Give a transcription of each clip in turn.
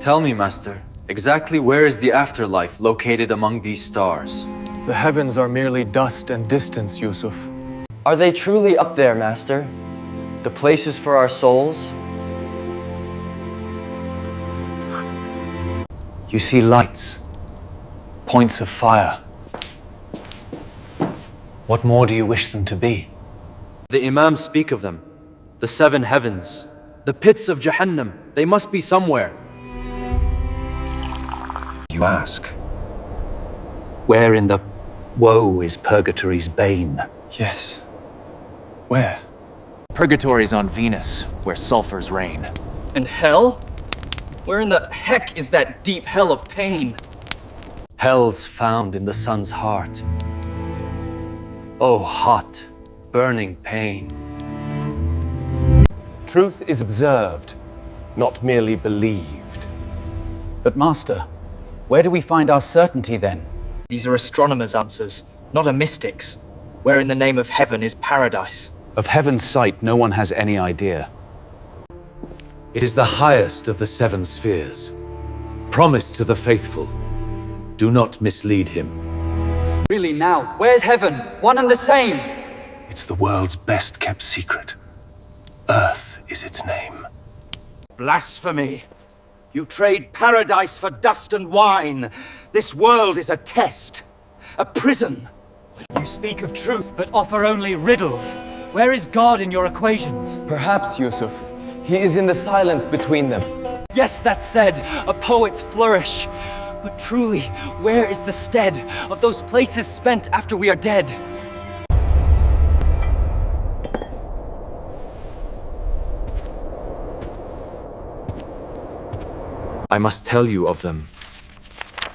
Tell me, Master, exactly where is the afterlife located among these stars? The heavens are merely dust and distance, Yusuf. Are they truly up there, Master? The places for our souls? You see lights, points of fire. What more do you wish them to be? The Imams speak of them. The 7 heavens. The pits of Jahannam. They must be somewhere. You ask. Where in the woe is purgatory's bane? Yes. Where? Purgatory's on Venus, where sulfurs reign. And hell? Where in the heck is that deep hell of pain? Hell's found in the sun's heart. Oh, hot, burning pain. Truth is observed, not merely believed. But Master, where do we find our certainty then? These are astronomers' answers, not a mystic's. Where in the name of heaven is paradise? Of heaven's sight, no one has any idea. It is the highest of the 7 spheres. Promised to the faithful. Do not mislead him. Really now, where's heaven? One and the same! It's the world's best kept secret. Earth is its name. Blasphemy! You trade paradise for dust and wine. This world is a test, a prison. You speak of truth, but offer only riddles. Where is God in your equations? Perhaps, Yusuf, he is in the silence between them. Yes, that said, a poet's flourish. But truly, where is the stead of those places spent after we are dead? I must tell you of them,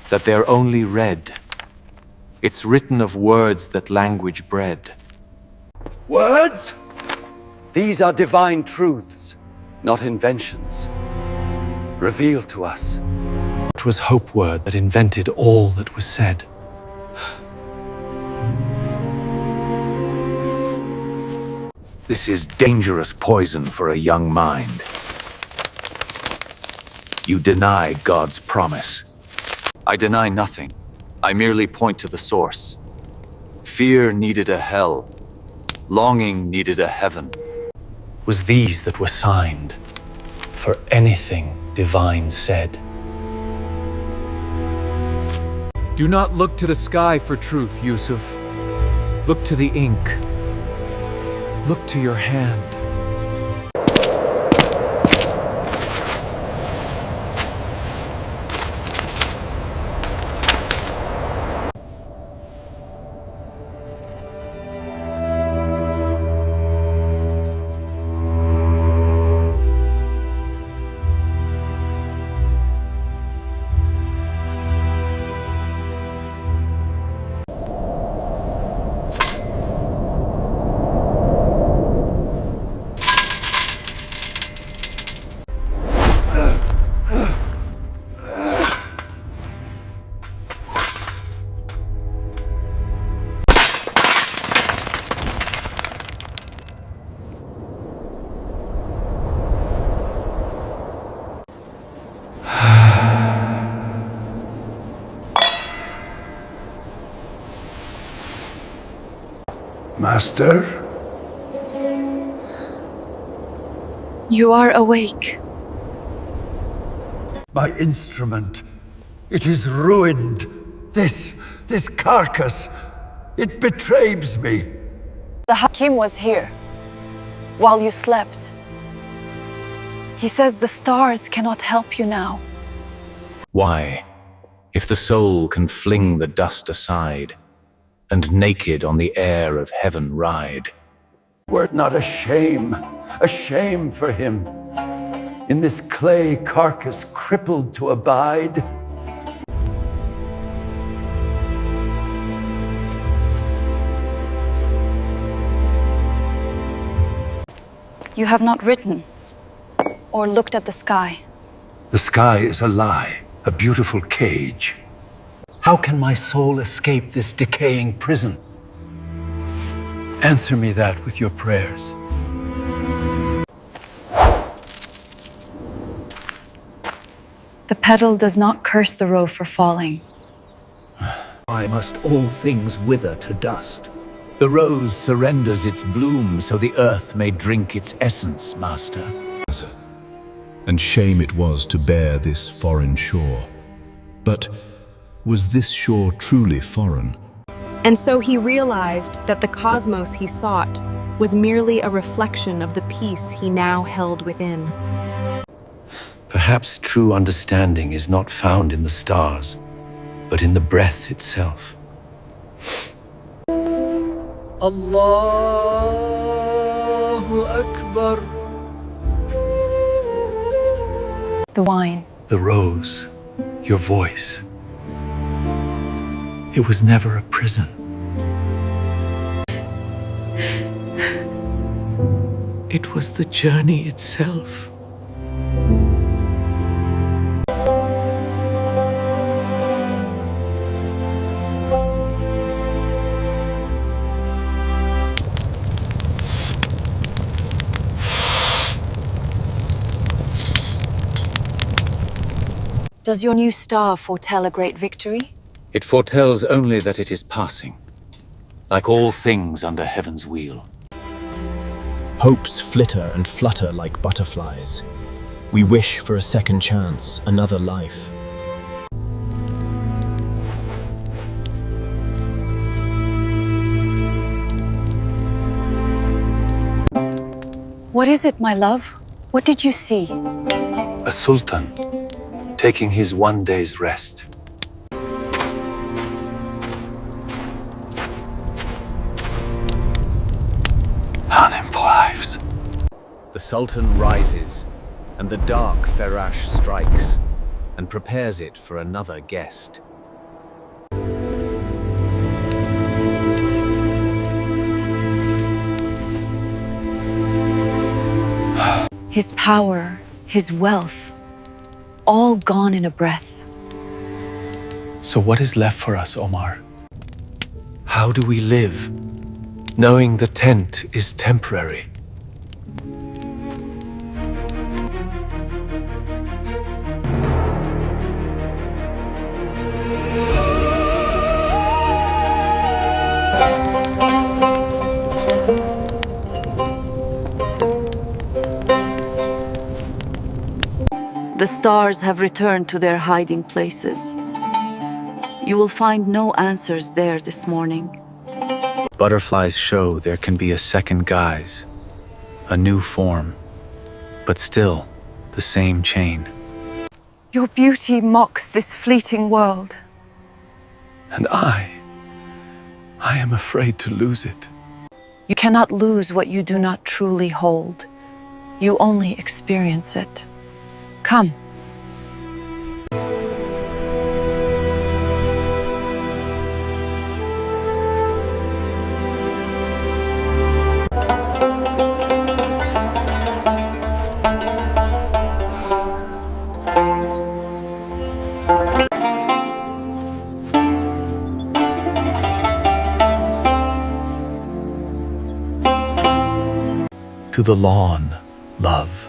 that they're only read. It's written of words that language bred. Words? These are divine truths, not inventions. Revealed to us. It was Hope Word that invented all that was said. This is dangerous poison for a young mind. You deny God's promise. I deny nothing. I merely point to the source. Fear needed a hell. Longing needed a heaven. Was these that were signed for anything divine said. Do not look to the sky for truth, Yusuf. Look to the ink. Look to your hand. Master? You are awake. My instrument. It is ruined. This carcass. It betrays me. The Hakim was here while you slept. He says the stars cannot help you now. Why, if the soul can fling the dust aside, and naked on the air of heaven ride? Were it not a shame for him, in this clay carcass crippled to abide? You have not written or looked at the sky. The sky is a lie, a beautiful cage. How can my soul escape this decaying prison? Answer me that with your prayers. The petal does not curse the row for falling. Why must all things wither to dust? The rose surrenders its bloom so the earth may drink its essence, Master. And shame it was to bear this foreign shore. But was this shore truly foreign? And so he realized that the cosmos he sought was merely a reflection of the peace he now held within. Perhaps true understanding is not found in the stars, but in the breath itself. Allahu Akbar. The wine. The rose, your voice. It was never a prison. It was the journey itself. Does your new star foretell a great victory? It foretells only that it is passing, like all things under heaven's wheel. Hopes flitter and flutter like butterflies. We wish for a second chance, another life. What is it, my love? What did you see? A sultan, taking his one day's rest. The Sultan rises, and the dark Ferash strikes, and prepares it for another guest. His power, his wealth, all gone in a breath. So what is left for us, Omar? How do we live, knowing the tent is temporary? The stars have returned to their hiding places. You will find no answers there this morning. Butterflies show there can be a second guise, a new form, but still the same chain. Your beauty mocks this fleeting world. And I am afraid to lose it. You cannot lose what you do not truly hold. You only experience it. Come. To the lawn, love.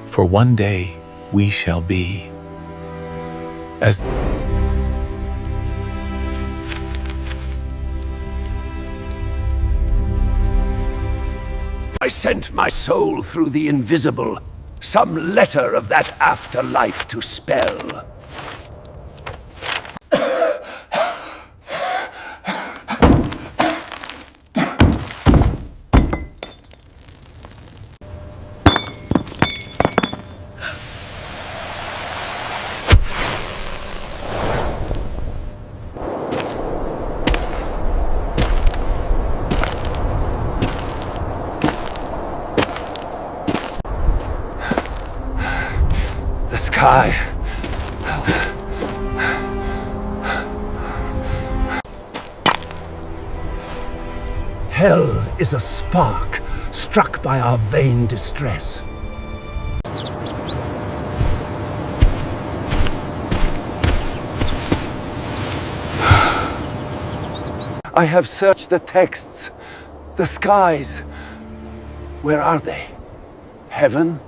For one day we shall be as I sent my soul through the invisible, some letter of that afterlife to spell. Sky. Hell is a spark struck by our vain distress. I have searched the texts, the skies. Where are they? Heaven?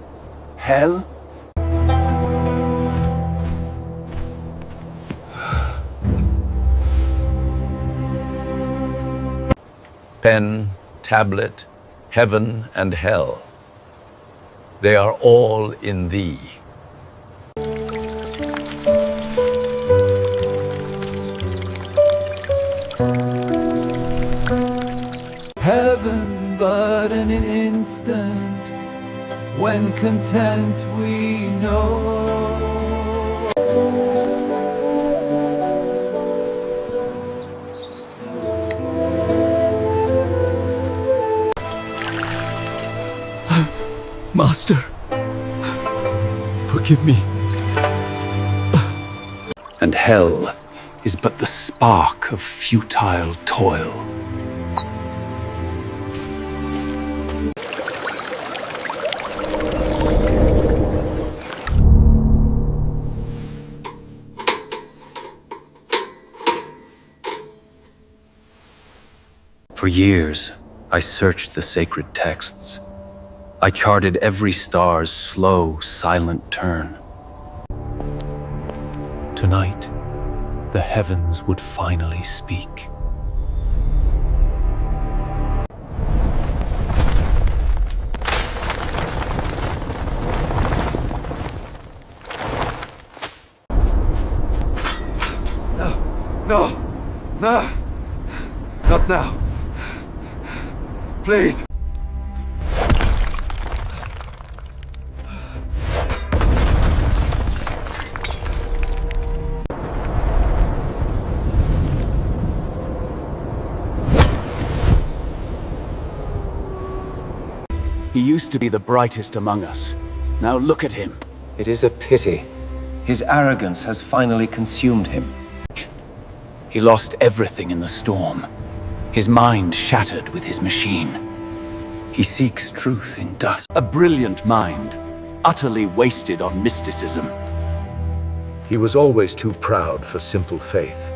Hell? pen, tablet, heaven and hell. They are all in thee. Heaven but an instant, when content we know. Master, forgive me. And hell is but the spark of futile toil. For years, I searched the sacred texts. I charted every star's slow, silent turn. Tonight, the heavens would finally speak. No! No! Not now! Please! He used to be the brightest among us. Now look at him. It is a pity. His arrogance has finally consumed him. He lost everything in the storm. His mind shattered with his machine. He seeks truth in dust. A brilliant mind, utterly wasted on mysticism. He was always too proud for simple faith.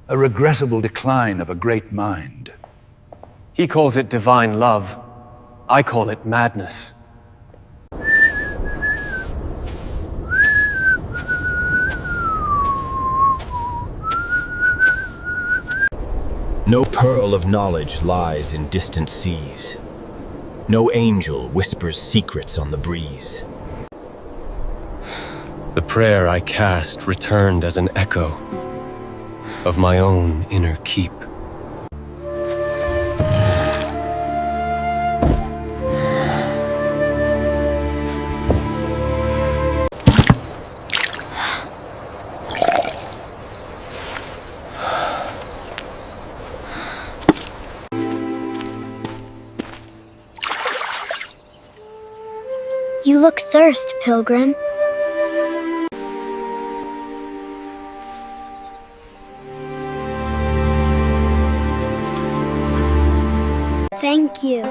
A regrettable decline of a great mind. He calls it divine love. I call it madness. No pearl of knowledge lies in distant seas. No angel whispers secrets on the breeze. The prayer I cast returned as an echo of my own inner keep. You look thirst, pilgrim. Thank you.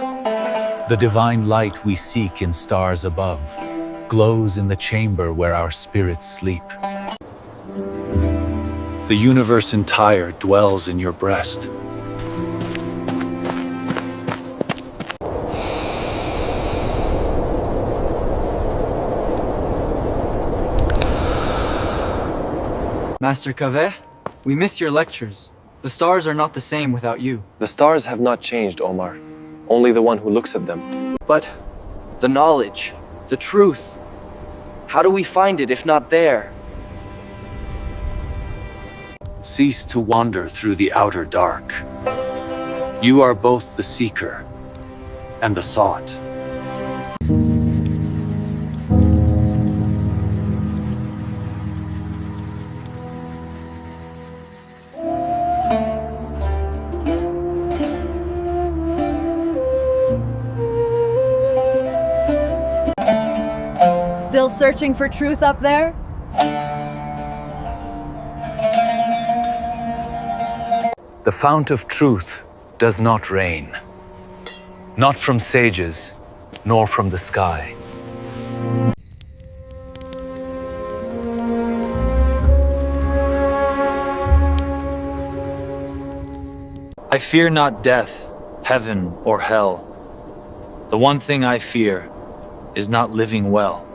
The divine light we seek in stars above glows in the chamber where our spirits sleep. The universe entire dwells in your breast. Master Kaveh, we miss your lectures. The stars are not the same without you. The stars have not changed, Omar. Only the one who looks at them. But the knowledge, the truth, how do we find it if not there? Cease to wander through the outer dark. You are both the seeker and the sought. Still searching for truth up there? The fount of truth does not rain. Not from sages, nor from the sky. I fear not death, heaven, or hell. The one thing I fear is not living well.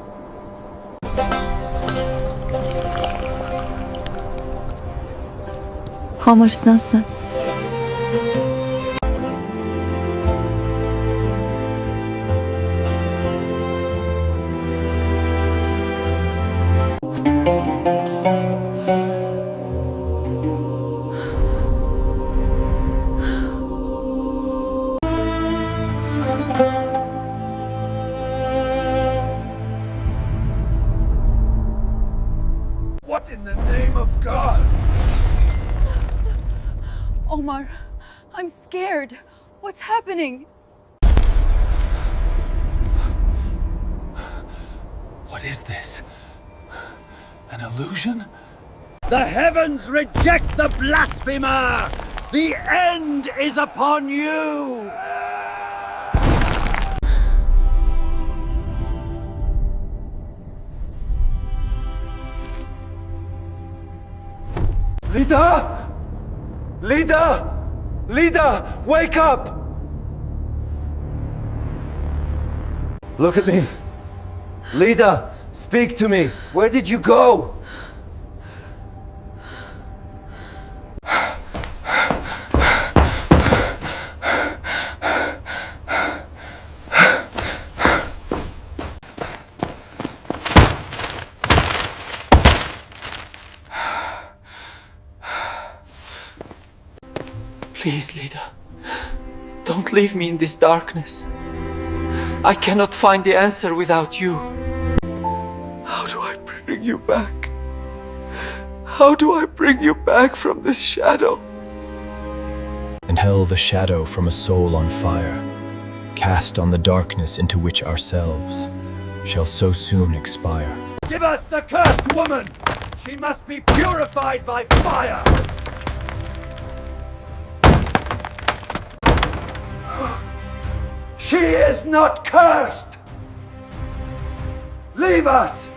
Homer nasılsın? What in the name of God? Omar, I'm scared. What's happening? What is this? An illusion? The heavens reject the blasphemer! The end is upon you! Lida! Lida! Lida! Wake up! Look at me. Lida, speak to me. Where did you go? Please, Lida. Don't leave me in this darkness. I cannot find the answer without you. How do I bring you back? How do I bring you back from this shadow? And held the shadow from a soul on fire, cast on the darkness into which ourselves shall so soon expire. Give us the cursed woman! She must be purified by fire! She is not cursed! Leave us!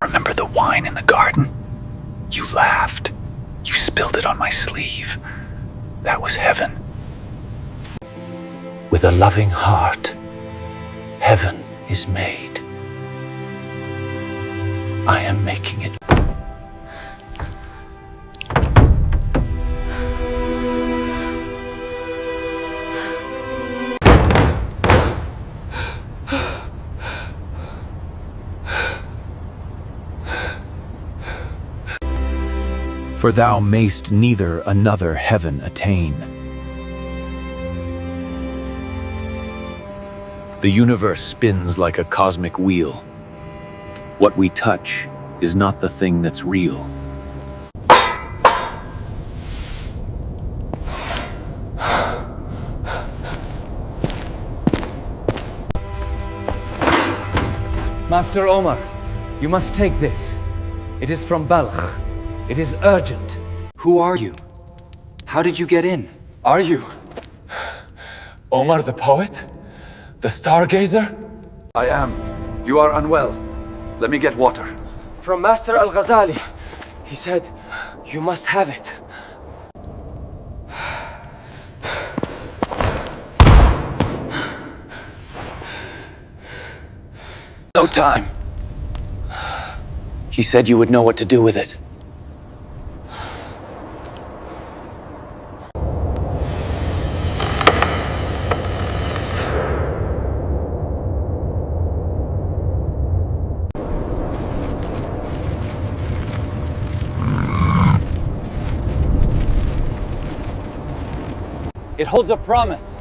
Remember the wine in the garden? You laughed. You spilled it on my sleeve. That was heaven. With a loving heart, heaven is made. I am making it. For thou mayst neither another heaven attain. The universe spins like a cosmic wheel. What we touch is not the thing that's real. Master Omar, you must take this. It is from Balkh. It is urgent. Who are you? How did you get in? Are you Omar the poet? The stargazer? I am. You are unwell. Let me get water. From Master Al-Ghazali. He said, you must have it. No time. He said you would know what to do with it. It holds a promise.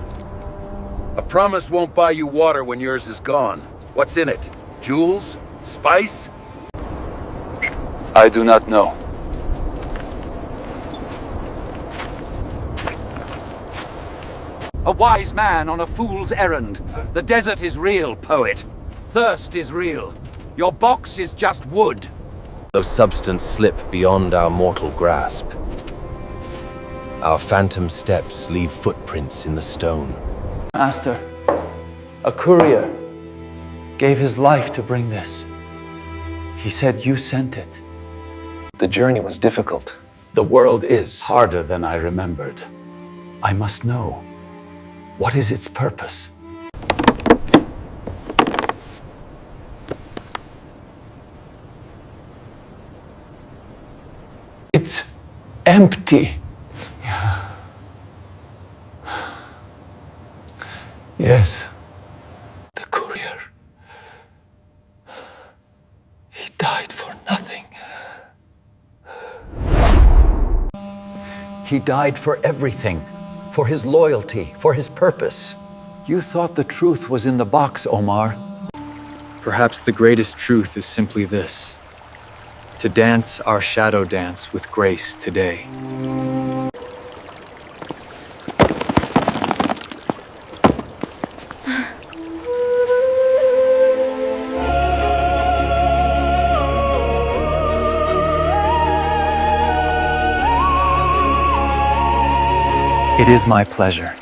A promise won't buy you water when yours is gone. What's in it? Jewels? Spice? I do not know. A wise man on a fool's errand. The desert is real, poet. Thirst is real. Your box is just wood. Though substance slip beyond our mortal grasp, our phantom steps leave footprints in the stone. Master, a courier gave his life to bring this. He said you sent it. The journey was difficult. The world is harder than I remembered. I must know. What is its purpose? It's empty. Yes. The courier. He died for He died for everything, for his loyalty, for his purpose. You thought the truth was in the box, Omar. Perhaps the greatest truth is simply this: to dance our shadow dance with grace today. It is my pleasure.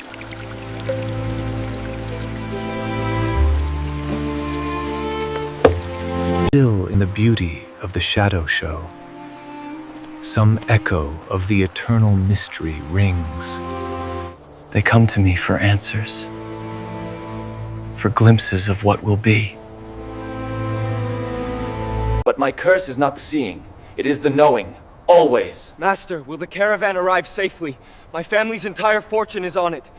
Still in the beauty of the shadow show, some echo of the eternal mystery rings. They come to me for answers, for glimpses of what will be. But my curse is not seeing, it is the knowing, always. Master, will the caravan arrive safely? My family's entire fortune is on it.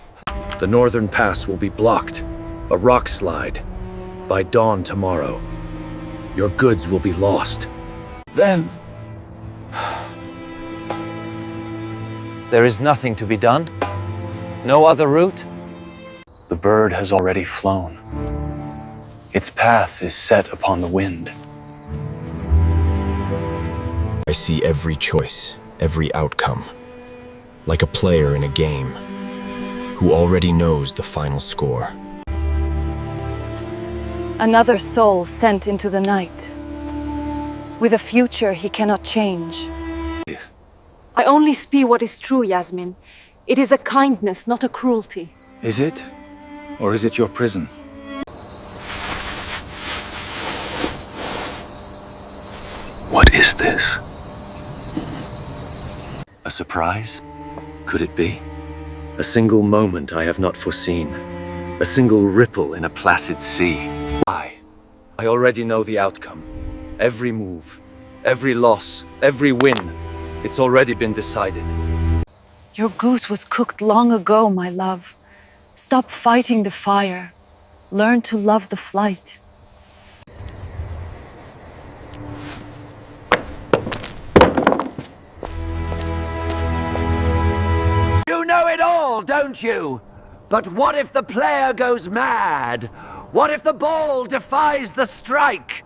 The northern pass will be blocked. A rock slide. By dawn tomorrow, your goods will be lost. Then... there is nothing to be done? No other route? The bird has already flown. Its path is set upon the wind. I see every choice, every outcome, like a player in a game who already knows the final score. Another soul sent into the night, with a future he cannot change. I only speak what is true, Yasmin. It is a kindness, not a cruelty. Is it? Or is it your prison? What is this? A surprise? Could it be? A single moment I have not foreseen. A single ripple in a placid sea. I already know the outcome. Every move, every loss, every win. It's already been decided. Your goose was cooked long ago, my love. Stop fighting the fire. Learn to love the flight. You know it all, don't you? But what if the player goes mad? What if the ball defies the strike?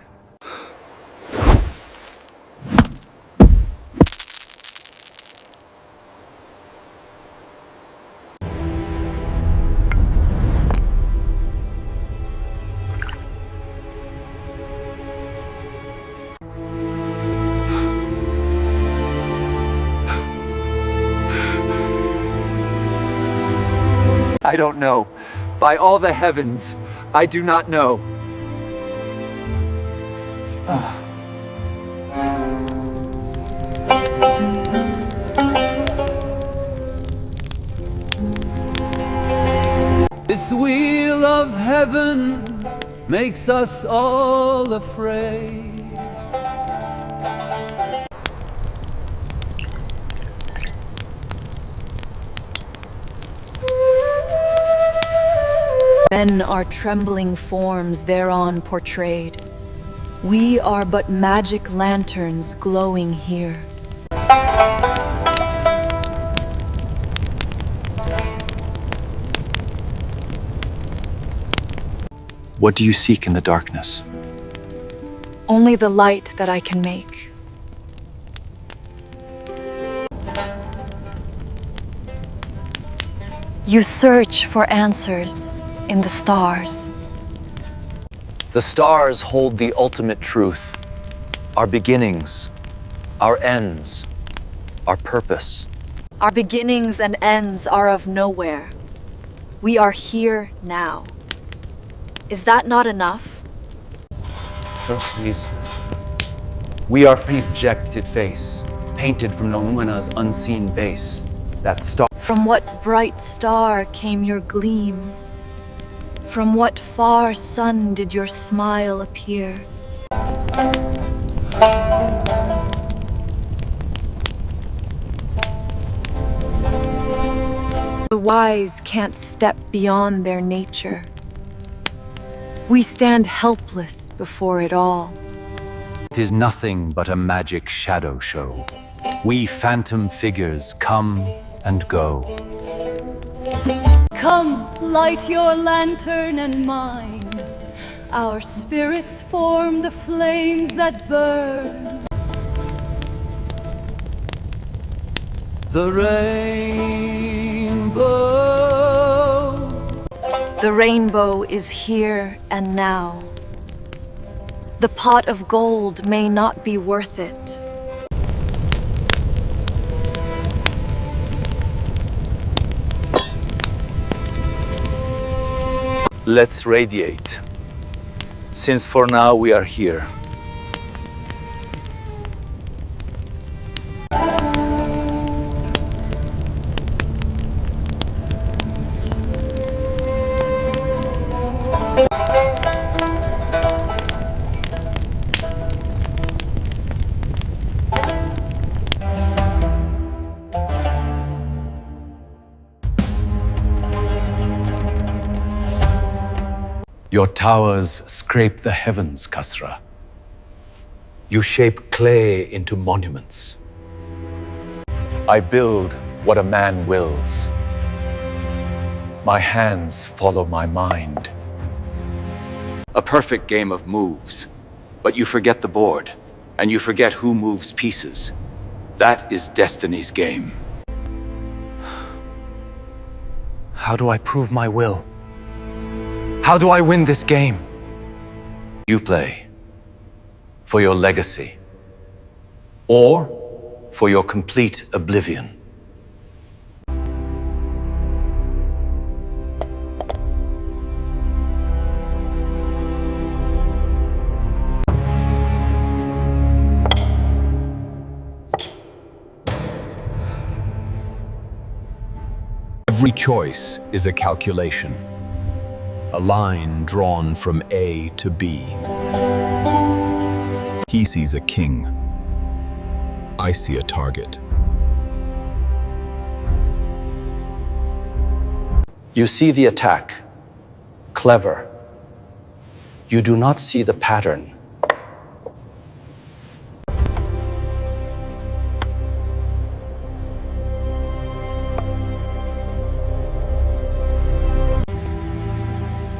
I don't know. By all the heavens, I do not know. This wheel of heaven makes us all afraid. Men are trembling forms thereon portrayed. We are but magic lanterns glowing here. What do you seek in the darkness? Only the light that I can make. You search for answers in the stars. The stars hold the ultimate truth. Our beginnings, our ends, our purpose. Our beginnings and ends are of nowhere. We are here now. Is that not enough? Sir, please. We are from projected face, painted from Nomuena's unseen base. That star. From what bright star came your gleam? From what far sun did your smile appear? The wise can't step beyond their nature. We stand helpless before it all. It is nothing but a magic shadow show. We phantom figures come and go. Come, light your lantern and mine. Our spirits form the flames that burn. The rainbow. The rainbow is here and now. The pot of gold may not be worth it. Let's radiate, since for now we are here. Your towers scrape the heavens, Kasra. You shape clay into monuments. I build what a man wills. My hands follow my mind. A perfect game of moves, but you forget the board, and you forget who moves pieces. That is destiny's game. How do I prove my will? How do I win this game? You play for your legacy, or for your complete oblivion. Every choice is a calculation. A line drawn from A to B. He sees a king. I see a target. You see the attack. Clever. You do not see the pattern.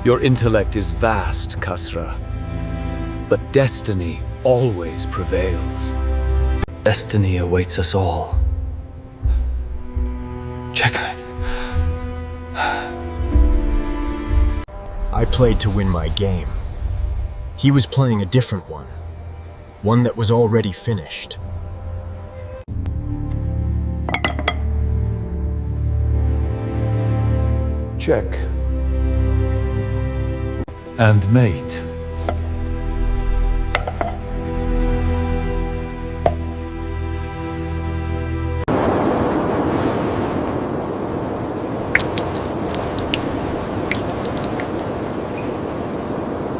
Your intellect is vast, Kasra, but destiny always prevails. Destiny awaits us all. Checkmate. I played to win my game. He was playing a different one. One that was already finished. Check. And mate.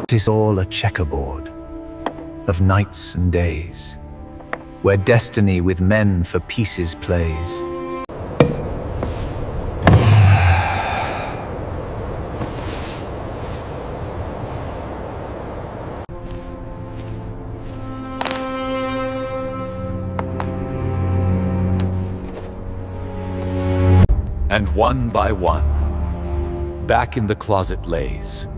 It is all a checkerboard of nights and days, where destiny with men for pieces plays. And one by one, back in the closet lays.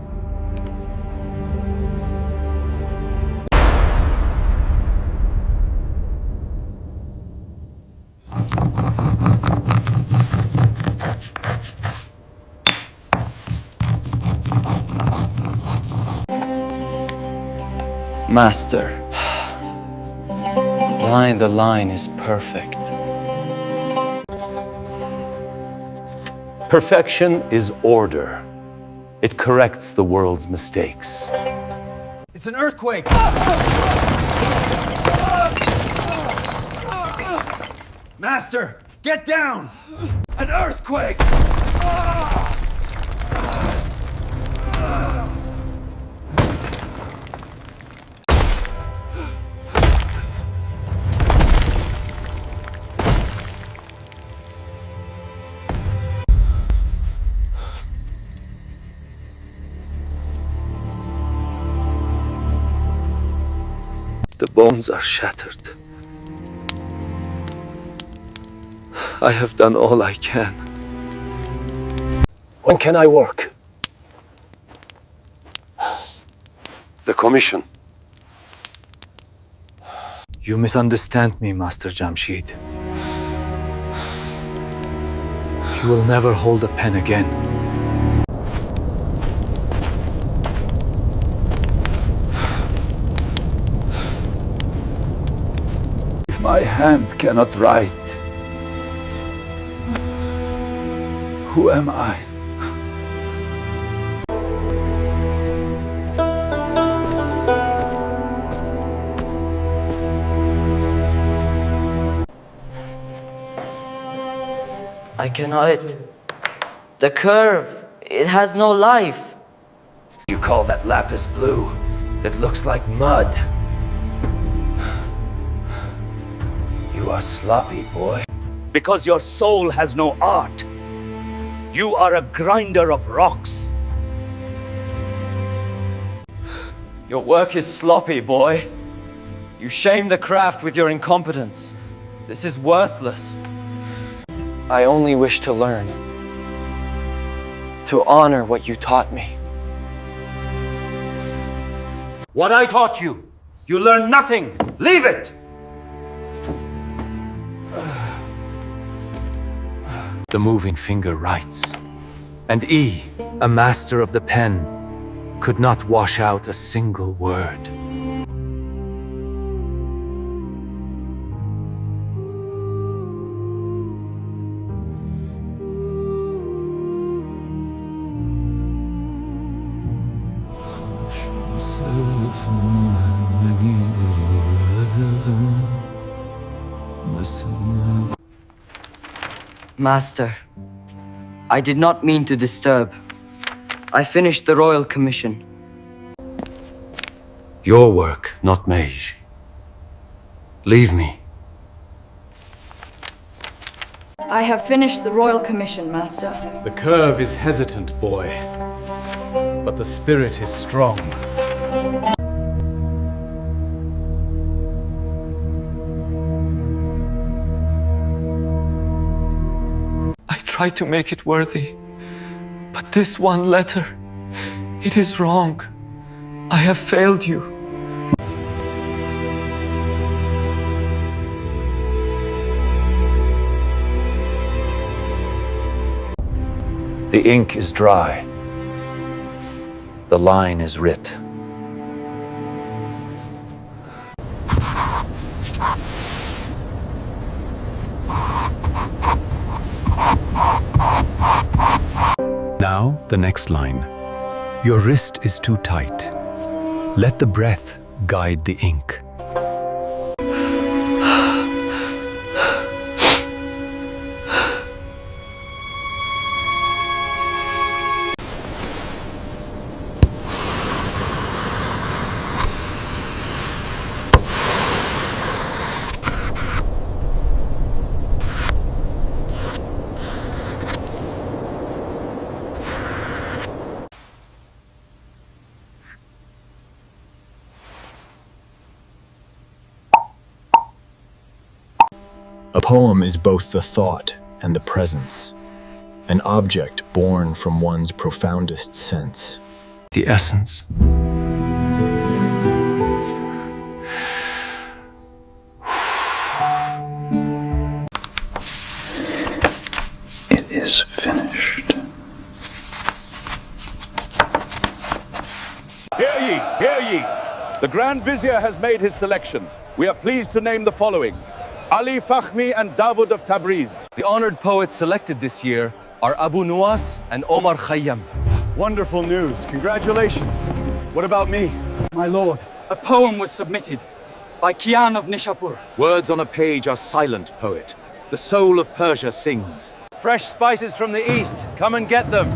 Master, the line is perfect. Perfection is order. It corrects the world's mistakes. It's an earthquake! Master, get down! An earthquake! The bones are shattered. I have done all I can. When can I work? The commission. You misunderstand me, Master Jamshid. You will never hold a pen again. If my hand cannot write, who am I? I cannot. The curve, it has no life. You call that lapis blue? It looks like mud. You are sloppy, boy. Because your soul has no art. You are a grinder of rocks. Your work is sloppy, boy. You shame the craft with your incompetence. This is worthless. I only wish to learn. To honor what you taught me. What I taught you, you learn nothing. Leave it! The moving finger writes, and E, a master of the pen, could not wash out a single word. Master, I did not mean to disturb. I finished the royal commission. Your work, not Mage. Leave me. I have finished the royal commission, Master. The curve is hesitant, boy, but the spirit is strong. Try to make it worthy. But this one letter, it is wrong. I have failed you. The ink is dry. The line is writ. Now, the next line. Your wrist is too tight. Let the breath guide the ink. A poem is both the thought and the presence, an object born from one's profoundest sense. The essence. It is finished. Hear ye, hear ye! The Grand Vizier has made his selection. We are pleased to name the following: Ali Fahmi and Dawood of Tabriz. The honored poets selected this year are Abu Nuwas and Omar Khayyam. Wonderful news. Congratulations. What about me? My lord, a poem was submitted by Kian of Nishapur. Words on a page are silent, poet. The soul of Persia sings. Fresh spices from the east. Come and get them.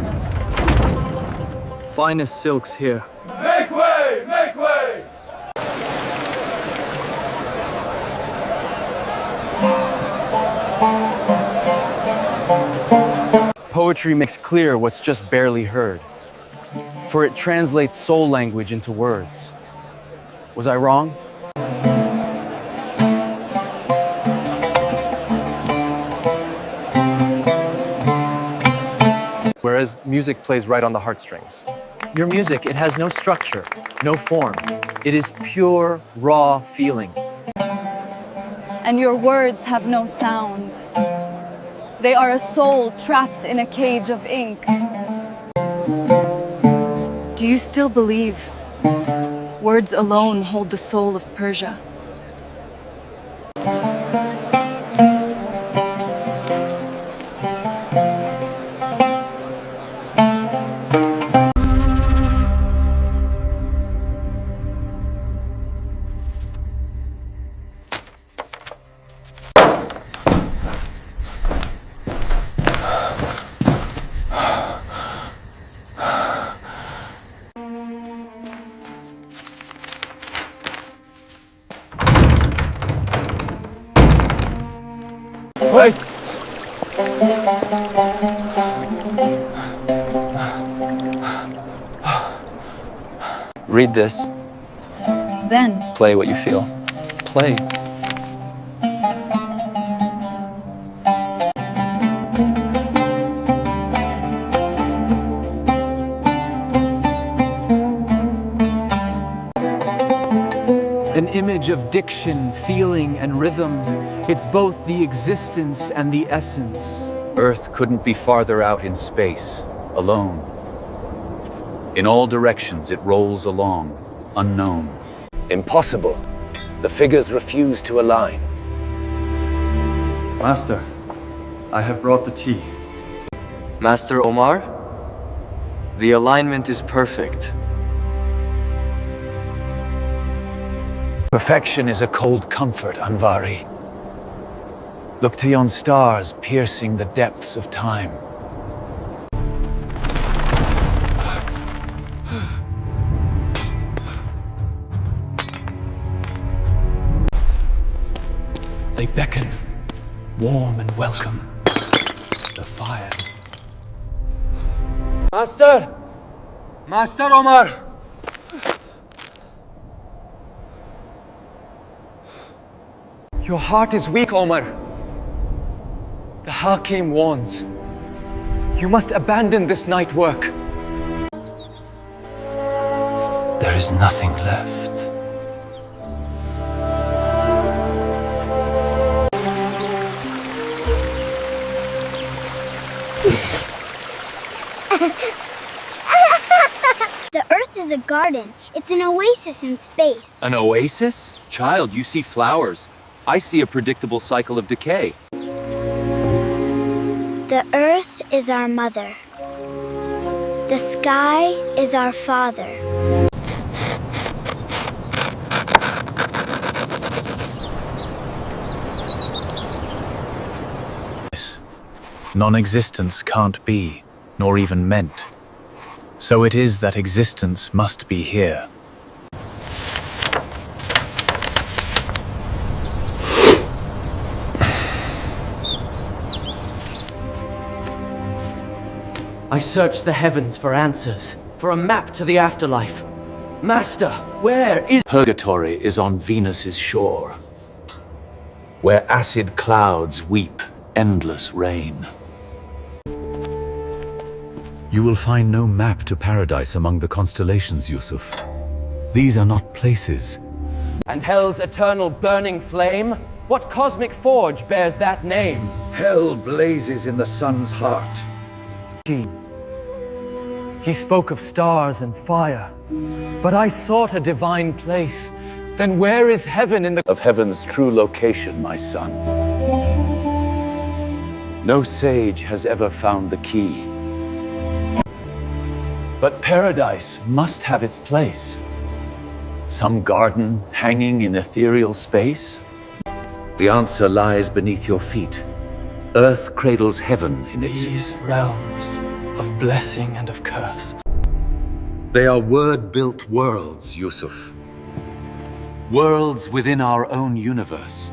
Finest silks here. Make way! Make way! Poetry makes clear what's just barely heard, for it translates soul language into words. Was I wrong? whereas music plays right on the heartstrings. Your music, it has no structure, no form. It is pure, raw feeling. And your words have no sound. They are a soul trapped in a cage of ink. Do you still believe words alone hold the soul of Persia? Wait! Read this. Then, Play what you feel. Play. An image of diction, feeling, and rhythm. It's both the existence and the essence. Earth couldn't be farther out in space, alone. In all directions it rolls along, unknown. Impossible. The figures refuse to align. Master, I have brought the tea. Master Omar, the alignment is perfect. Perfection is a cold comfort, Anvari. Look to yon stars piercing the depths of time. They beckon, warm and welcome. The fire. Master! Master Omar! Your heart is weak, Omar. The Hakim warns. You must abandon this night work. There is nothing left. The Earth is a garden. It's an oasis in space. An oasis? Child, you see flowers. I see a predictable cycle of decay. The Earth is our mother. The sky is our father. Non-existence can't be, nor even meant. So it is that existence must be here. I searched the heavens for answers, for a map to the afterlife. Master, where is... Purgatory is on Venus's shore, where acid clouds weep endless rain. You will find no map to paradise among the constellations, Yusuf. These are not places. And hell's eternal burning flame? What cosmic forge bears that name? Hell blazes in the sun's heart. He spoke of stars and fire, but I sought a divine place. Then where is heaven in the... Of heaven's true location, my son. No sage has ever found the key. But paradise must have its place. Some garden hanging in ethereal space? The answer lies beneath your feet. Earth cradles heaven in its... These realms of blessing and of curse. They are word-built worlds, Yusuf. Worlds within our own universe.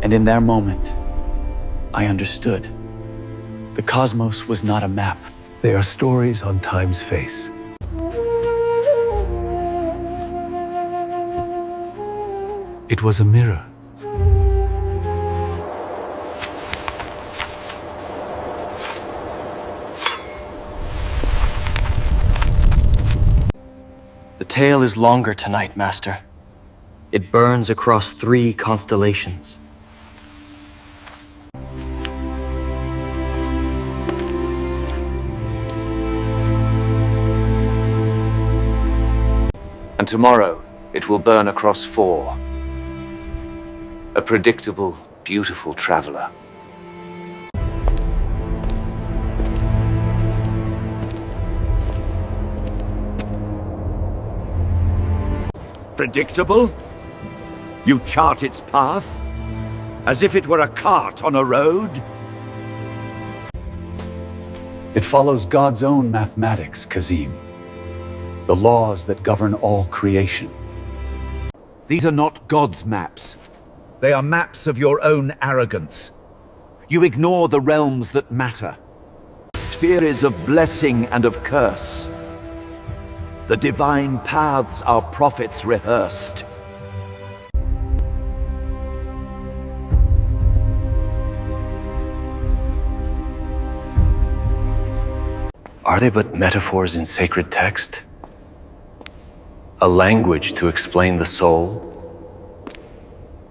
And in their moment, I understood. The cosmos was not a map. They are stories on time's face. It was a mirror. tale is longer tonight, Master. It burns across 3 constellations. And tomorrow, it will burn across 4. A predictable, beautiful traveler. Predictable? You chart its path? As if it were a cart on a road? It follows God's own mathematics, Kazim. The laws that govern all creation. These are not God's maps. They are maps of your own arrogance. You ignore the realms that matter. Spheres of blessing and of curse. The divine paths our prophets rehearsed. Are they but metaphors in sacred text? A language to explain the soul?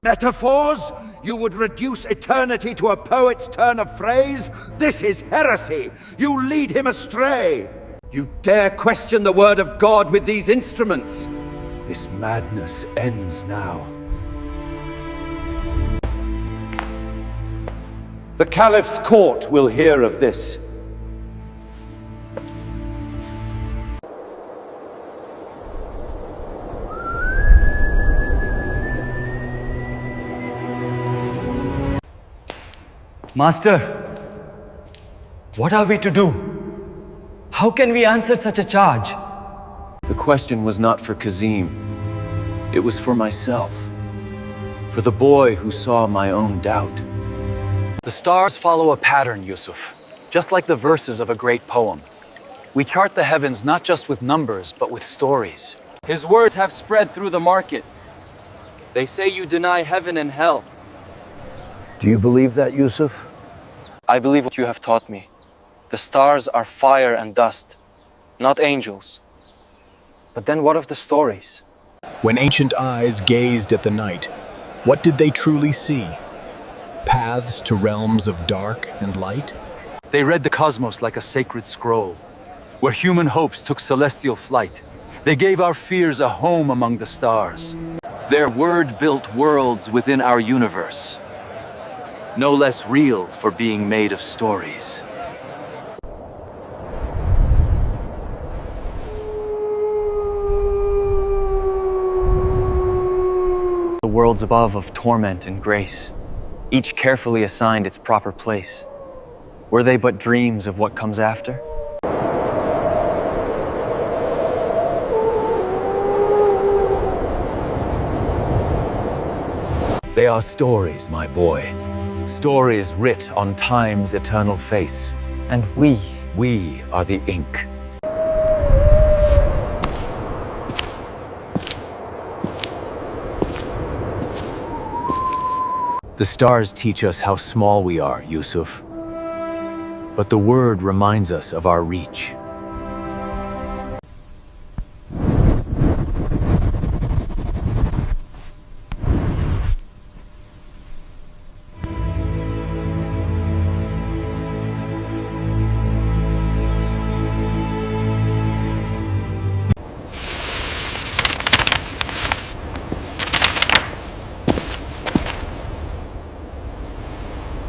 Metaphors? You would reduce eternity to a poet's turn of phrase? This is heresy! You lead him astray! You dare question the word of God with these instruments? This madness ends now. The Caliph's court will hear of this. Master, what are we to do? How can we answer such a charge? The question was not for Kazim. It was for myself. For the boy who saw my own doubt. The stars follow a pattern, Yusuf, just like the verses of a great poem. We chart the heavens not just with numbers, but with stories. His words have spread through the market. They say you deny heaven and hell. Do you believe that, Yusuf? I believe what you have taught me. The stars are fire and dust, not angels. But then what of the stories? When ancient eyes gazed at the night, what did they truly see? Paths to realms of dark and light? They read the cosmos like a sacred scroll, where human hopes took celestial flight. They gave our fears a home among the stars. Their word built worlds within our universe. No less real for being made of stories. The worlds above of torment and grace, each carefully assigned its proper place. Were they but dreams of what comes after? They are stories, my boy. Stories writ on time's eternal face. And we are the ink. The stars teach us how small we are, Yusuf. But the word reminds us of our reach.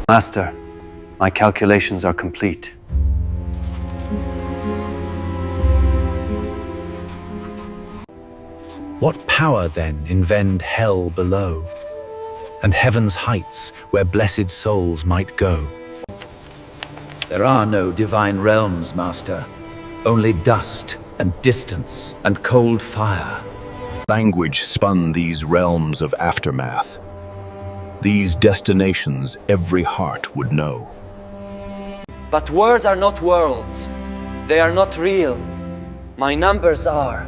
Master, my calculations are complete. What power, then, invend hell below, and heaven's heights where blessed souls might go? There are no divine realms, Master. Only dust and distance and cold fire. Language spun these realms of aftermath. These destinations every heart would know. But words are not worlds. They are not real. My numbers are.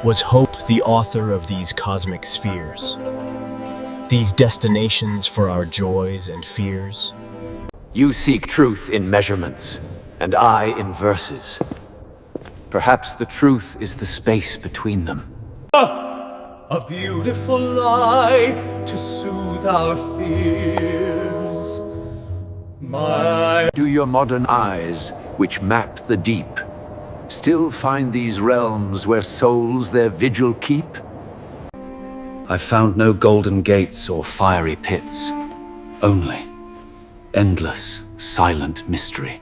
Was hope the author of these cosmic spheres? These destinations for our joys and fears? You seek truth in measurements, and I in verses. Perhaps the truth is the space between them. A beautiful lie to soothe our fears. Do your modern eyes, which map the deep, still find these realms where souls their vigil keep? I found no golden gates or fiery pits, only endless, silent mystery.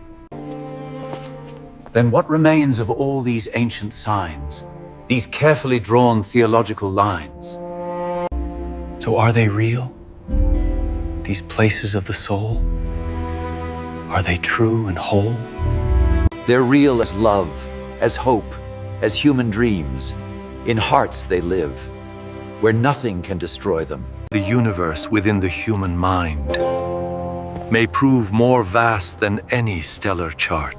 Then what remains of all these ancient signs, these carefully drawn theological lines? So are they real? These places of the soul? Are they true and whole? They're real as love, as hope, as human dreams. In hearts they live, where nothing can destroy them. The universe within the human mind may prove more vast than any stellar chart.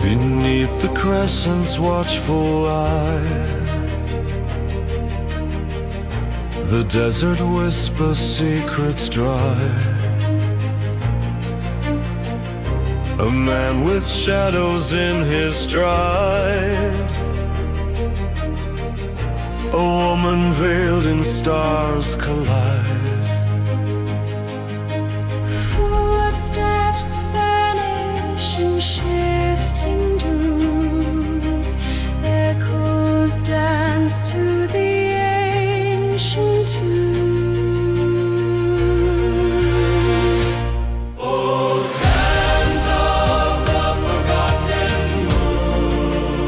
Beneath the crescent's watchful eye, the desert whispers secrets dry. A man with shadows in his stride, a woman veiled in stars collide. Footsteps vanish in shifting dunes, echoes dance to the ancient tunes. Oh, sands of the forgotten moon,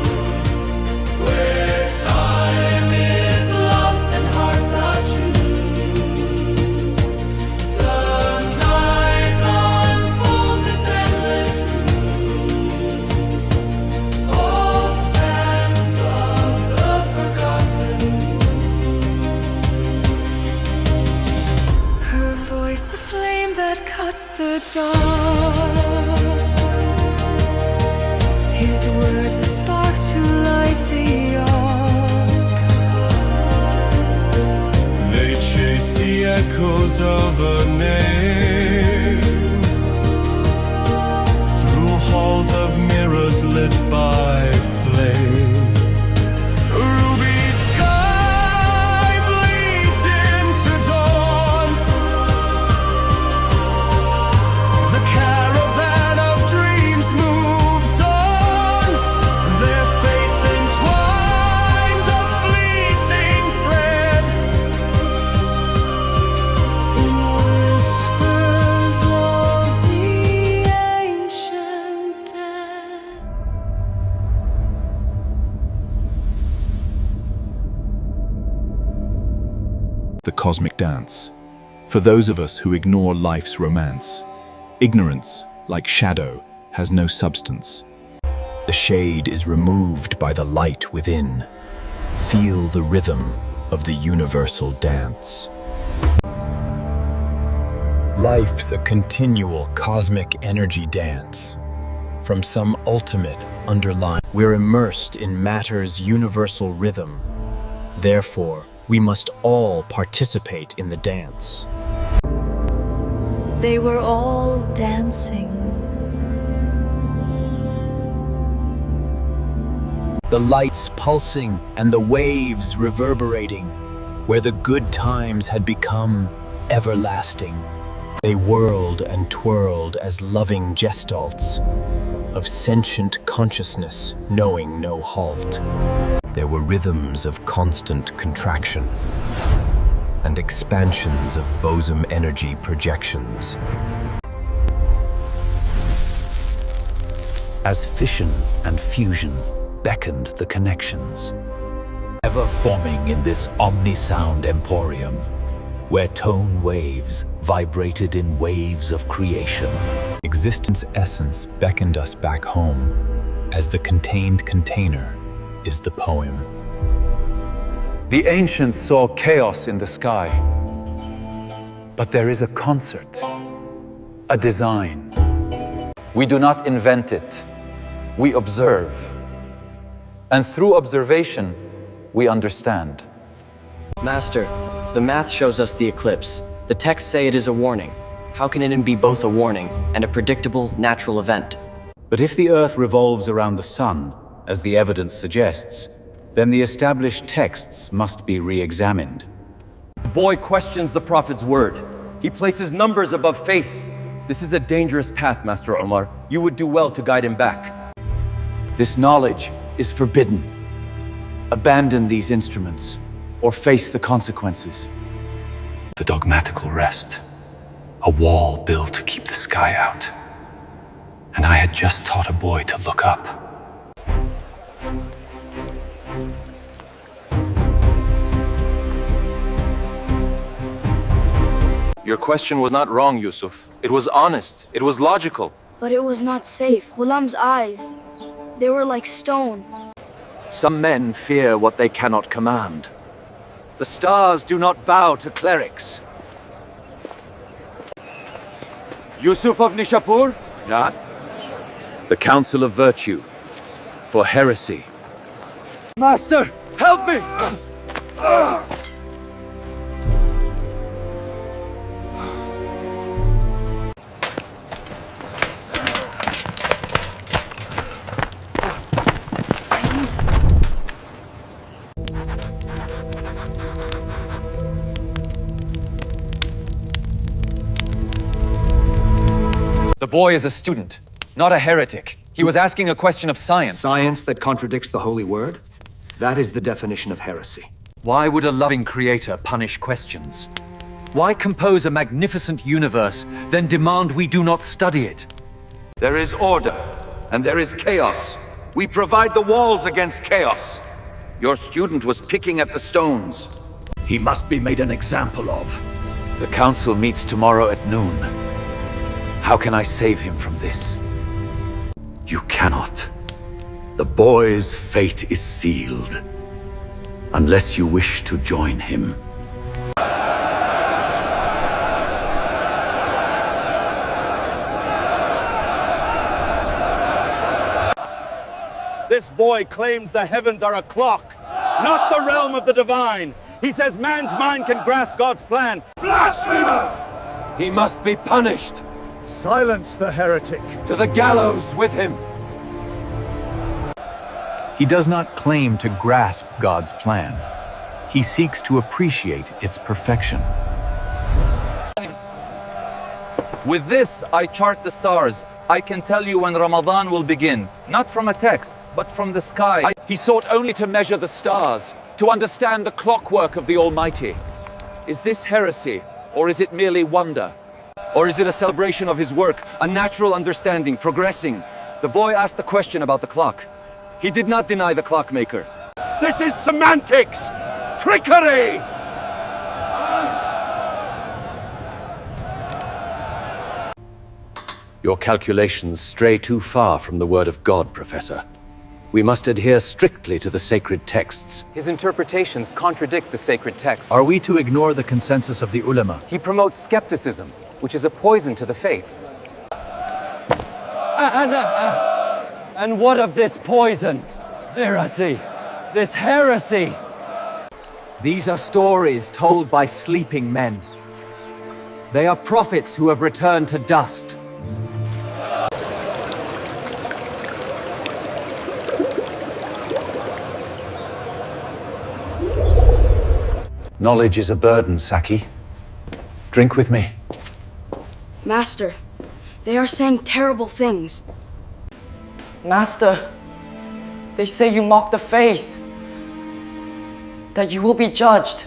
where time is lost and hearts are true. The night unfolds its endless route. Oh, sands of the forgotten moon. Her voice a flame that cuts the dark, his words a spark to light the arc. They chase the echoes of a name through halls of mirrors lit by flame. A ruby sky bleeds into dawn. The caravan of dreams moves on. Their fates entwined, a fleeting thread. In whispers of the ancient dead. The cosmic dance. For those of us who ignore life's romance, ignorance, like shadow, has no substance. The shade is removed by the light within. Feel the rhythm of the universal dance. Life's a continual cosmic energy dance. From some ultimate underlying, we're immersed in matter's universal rhythm. Therefore, we must all participate in the dance. They were all dancing. The lights pulsing and the waves reverberating, where the good times had become everlasting. They whirled and twirled as loving gestalts of sentient consciousness knowing no halt. There were rhythms of constant contraction and expansions of bosom energy projections. As fission and fusion beckoned the connections, ever forming in this omni-sound emporium, where tone waves vibrated in waves of creation. Existence essence beckoned us back home, as the contained container is the poem. The ancients saw chaos in the sky. But there is a concert, a design. We do not invent it, we observe. And through observation, we understand. Master, the math shows us the eclipse. The texts say it is a warning. How can it be both a warning and a predictable, natural event? But if the Earth revolves around the Sun, as the evidence suggests, then the established texts must be re-examined. The boy questions the Prophet's word. He places numbers above faith. This is a dangerous path, Master Omar. You would do well to guide him back. This knowledge is forbidden. Abandon these instruments, or face the consequences. The dogmatical rest. A wall built to keep the sky out. And I had just taught a boy to look up. Your question was not wrong, Yusuf. It was honest. It was logical. But it was not safe. Ghulam's eyes, they were like stone. Some men fear what they cannot command. The stars do not bow to clerics. Yusuf of Nishapur? Not. The Council of Virtue. For heresy. Master, help me! The boy is a student, not a heretic. He was asking a question of science. Science that contradicts the holy word? That is the definition of heresy. Why would a loving creator punish questions? Why compose a magnificent universe, then demand we do not study it? There is order, and there is chaos. We provide the walls against chaos. Your student was picking at the stones. He must be made an example of. The council meets tomorrow at noon. How can I save him from this? You cannot. The boy's fate is sealed. Unless you wish to join him. This boy claims the heavens are a clock, not the realm of the divine. He says man's mind can grasp God's plan. Blasphemer! He must be punished. Silence the heretic. To the gallows with him. He does not claim to grasp God's plan. He seeks to appreciate its perfection. With this, I chart the stars. I can tell you when Ramadan will begin, not from a text, but from the sky. He sought only to measure the stars, to understand the clockwork of the Almighty. Is this heresy, or is it merely wonder? Or is it a celebration of his work, a natural understanding, progressing? The boy asked the question about the clock. He did not deny the clockmaker. This is semantics! Trickery! Your calculations stray too far from the word of God, Professor. We must adhere strictly to the sacred texts. His interpretations contradict the sacred texts. Are we to ignore the consensus of the ulama? He promotes skepticism, which is a poison to the faith. And what of this poison? Heresy. This heresy. These are stories told by sleeping men. They are prophets who have returned to dust. Knowledge is a burden, Saki. Drink with me. Master, they are saying terrible things. Master, they say you mock the faith, that you will be judged.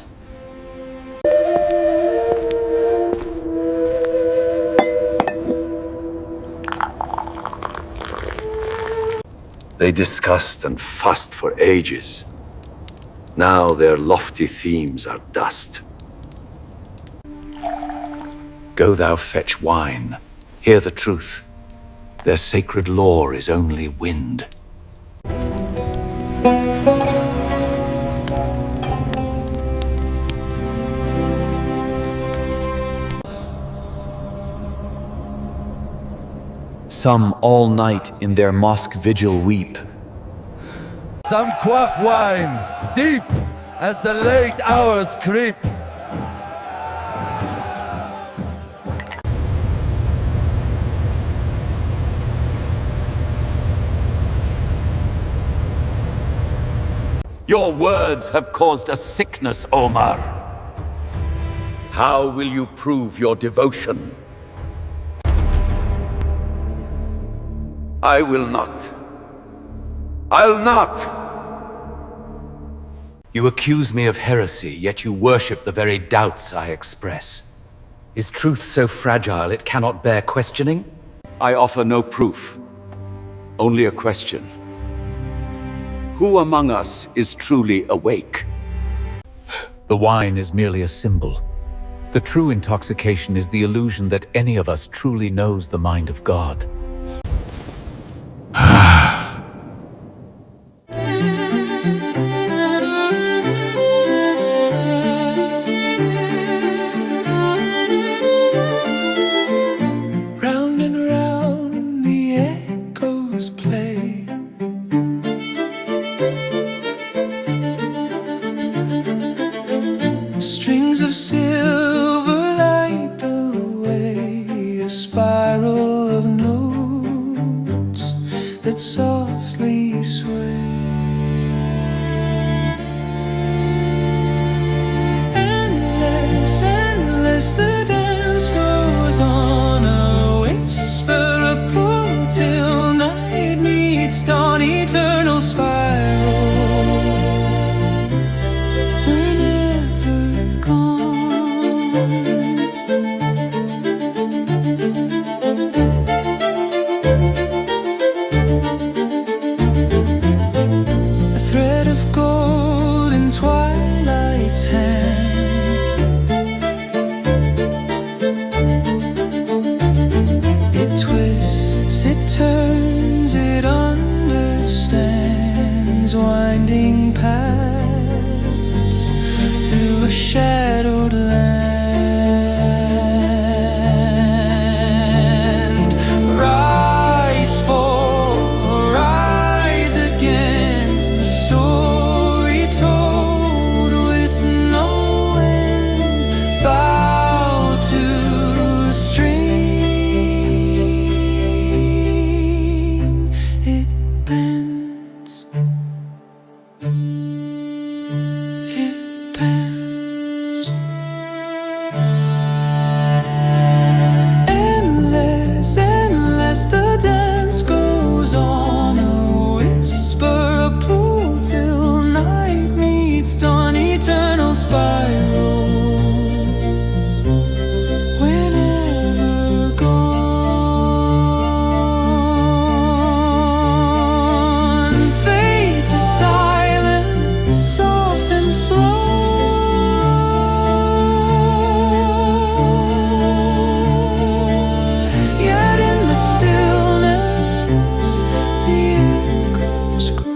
They discussed and fussed for ages. Now their lofty themes are dust. Go thou fetch wine, Hear the truth. Their sacred lore is only wind. Some all night in their mosque vigil weep. Some quaff wine, deep as the late hours creep. Your words have caused a sickness, Omar. How will you prove your devotion? I will not. I'll not! You accuse me of heresy, yet you worship the very doubts I express. Is truth so fragile it cannot bear questioning? I offer no proof, only a question. Who among us is truly awake? The wine is merely a symbol. The true intoxication is the illusion that any of us truly knows the mind of God. Round and round the echoes play. Strings of silver light the way, a spiral of notes that softly sway. Endless, endless the dance goes on, a whisper, a pull till night meets dawn, eternal spiral. We're never gone. A thread of gold in twilight's hand. It twists, it turns, it understands winding paths through a shadowed land. Rise, fall, rise again, a story told with no end. Bow to the stream, it bends, it bends. Endless, endless the dance goes on, a whisper, a pull till night meets dawn, eternal spiral. We're never gone. Fade to silence, soft and slow. Yet in the stillness, the echoes grow.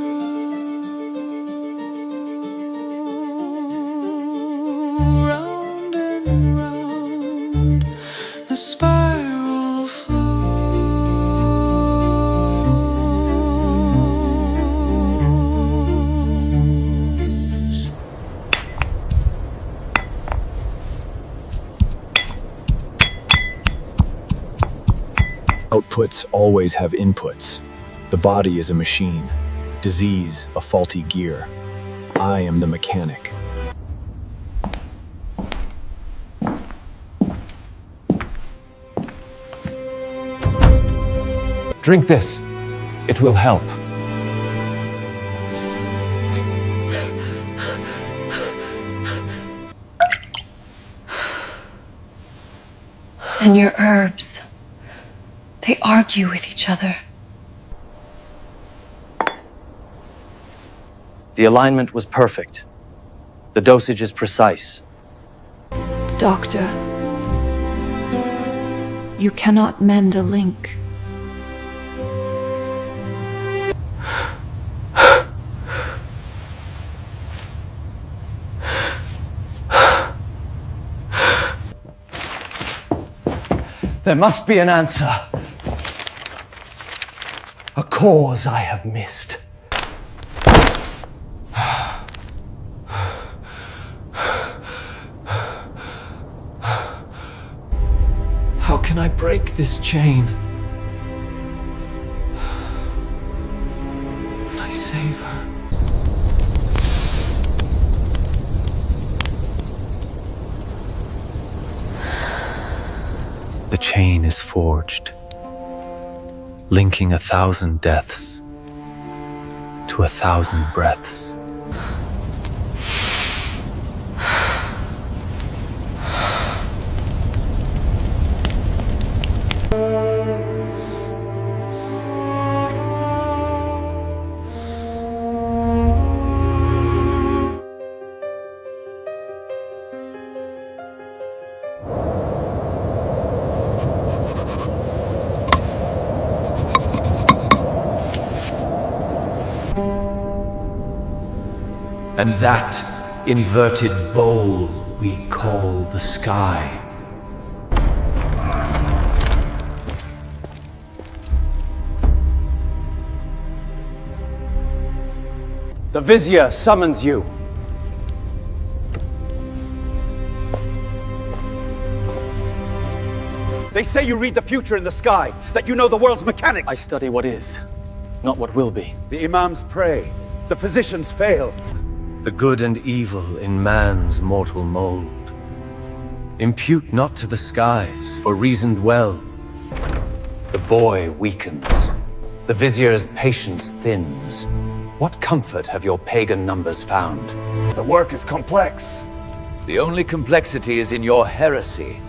Round and round, the spiral flows. Outputs always have inputs. The body is a machine. Disease, a faulty gear. I am the mechanic. Drink this. It will help. And your herbs, they argue with each other. The alignment was perfect. The dosage is precise. Doctor, You cannot mend a link. There must be an answer. A cause I have missed. How can I break this chain? Can I save her? The chain is forged, linking 1,000 deaths to 1,000 breaths. And that inverted bowl we call the sky. The Vizier summons you. They say you read the future in the sky, that you know the world's mechanics. I study what is, not what will be. The imams pray, the physicians fail. The good and evil in man's mortal mold. Impute not to the skies, for reasoned well. The boy weakens, the vizier's patience thins. What comfort have your pagan numbers found? The work is complex. The only complexity is in your heresy.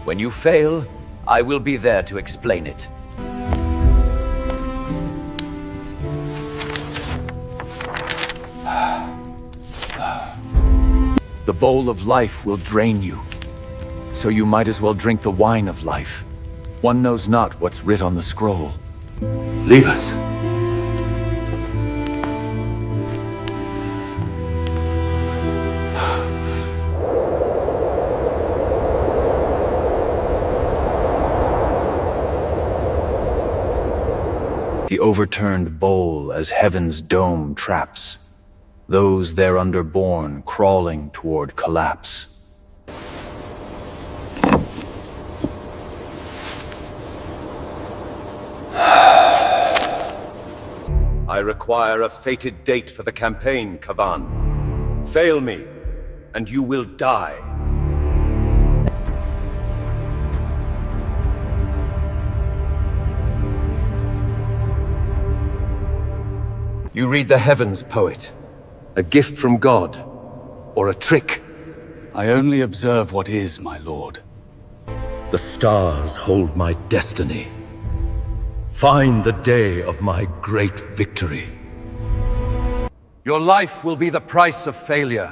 When you fail, I will be there to explain it. The bowl of life will drain you, so you might as well drink the wine of life. One knows not what's writ on the scroll. Leave us. The overturned bowl as heaven's dome traps. Those thereunder born crawling toward collapse. I require a fated date for the campaign, Kavan. Fail me, and you will die. You read the heavens, poet. A gift from God, or a trick? I only observe what is, my lord. The stars hold my destiny. Find the day of my great victory. Your life will be the price of failure.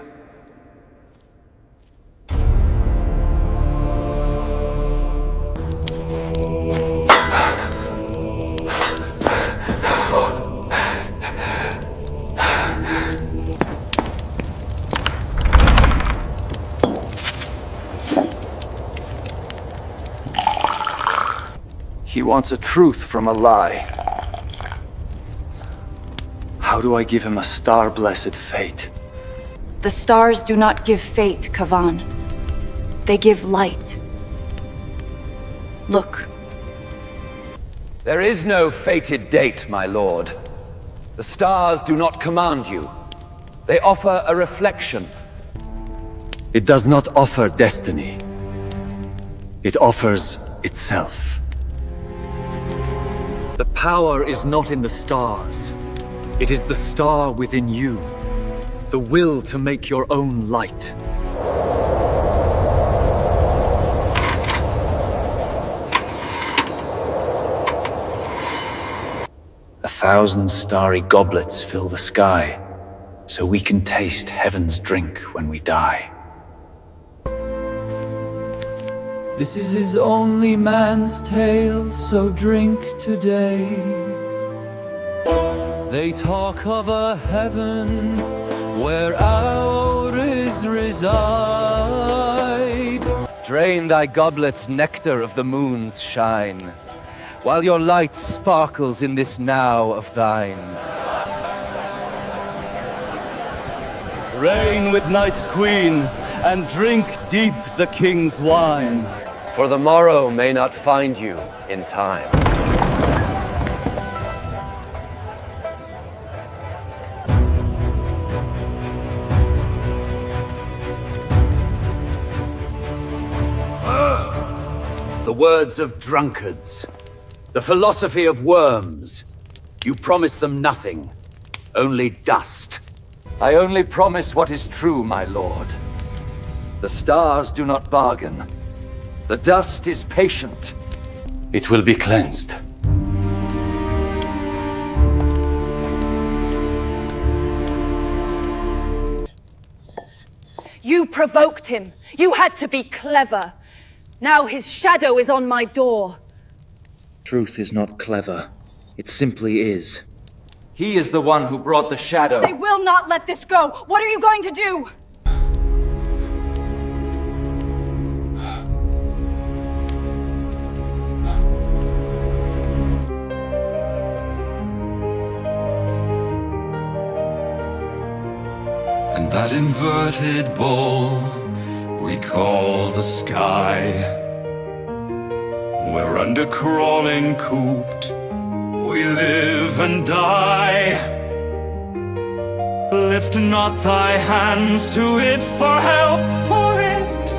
He wants a truth from a lie. How do I give him a star-blessed fate? The stars do not give fate, Kavan. They give light. Look. There is no fated date, my lord. The stars do not command you. They offer a reflection. It does not offer destiny. It offers itself. The power is not in the stars. It is the star within you. The will to make your own light. A 1,000 starry goblets fill the sky, so we can taste heaven's drink when we die. This is his only man's tale, so drink today. They talk of a heaven where ours reside. Drain thy goblet's nectar of the moon's shine, while your light sparkles in this now of thine. Reign with night's queen, and drink deep the king's wine. For the morrow may not find you in time. The words of drunkards, the philosophy of worms. You promise them nothing, only dust. I only promise what is true, my lord. The stars do not bargain. The dust is patient. It will be cleansed. You provoked him. You had to be clever. Now his shadow is on my door. Truth is not clever. It simply is. He is the one who brought the shadow. They will not let this go. What are you going to do? And that inverted ball we call the sky, where under crawling cooped we live and die. Lift not thy hands to it for help, for it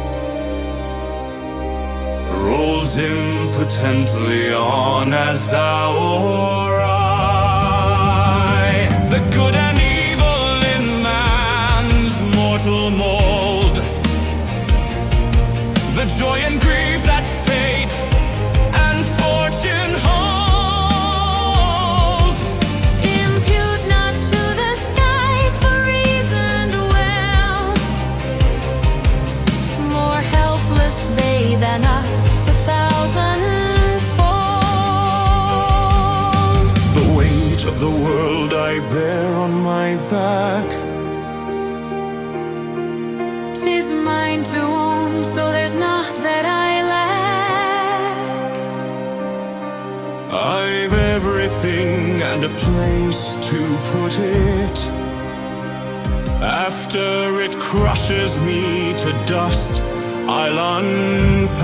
rolls impotently on as thou or I. The good and evil in man's mortal mold, the joy and grief that fate and fortune hold. Impute not to the skies for reasoned well. More helpless they than us 1,000-fold. The weight of the world I bear on my back. 'Tis mine to own, so there's naught that I lack. I've everything and a place to put it. After it crushes me to dust, I'll unpack.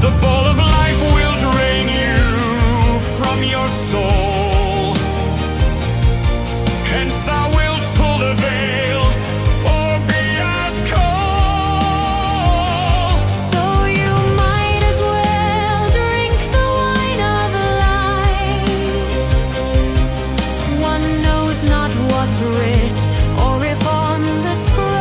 The ball of life will drain you from your soul. Hence thou wilt pull the veil or be as cold. So you might as well drink the wine of life. One knows not what's writ, or if on the scroll.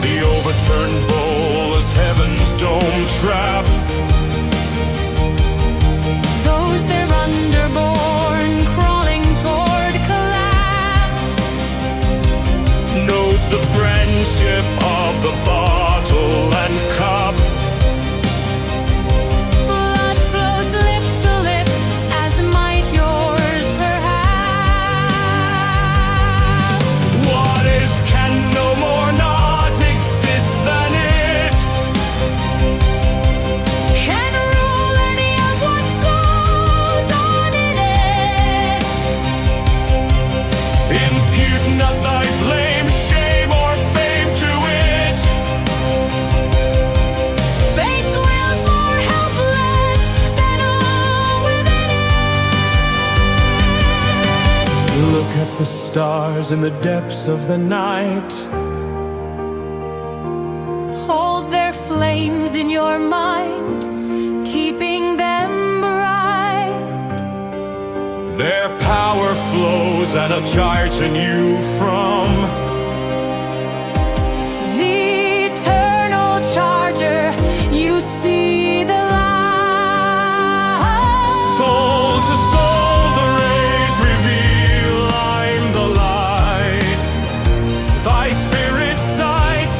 The overturned bowl is heaven's dome traps. Those they're underborn, crawling toward collapse. Note the friendship of the bottle and cup. Blood flows lip to lip, as might yours perhaps. What is can no more not exist than it. Can rule any of what goes on in it. Impute not thy blame, shame, or fame to it. Fate's will's more helpless than all within it. Look at the stars in the depths of the night. Hold their flames in your mind, keeping them bright. Their power flows and a charge in you from The eternal charger, you see the light. soul to soul. The rays reveal I'm the light. Thy spirit sight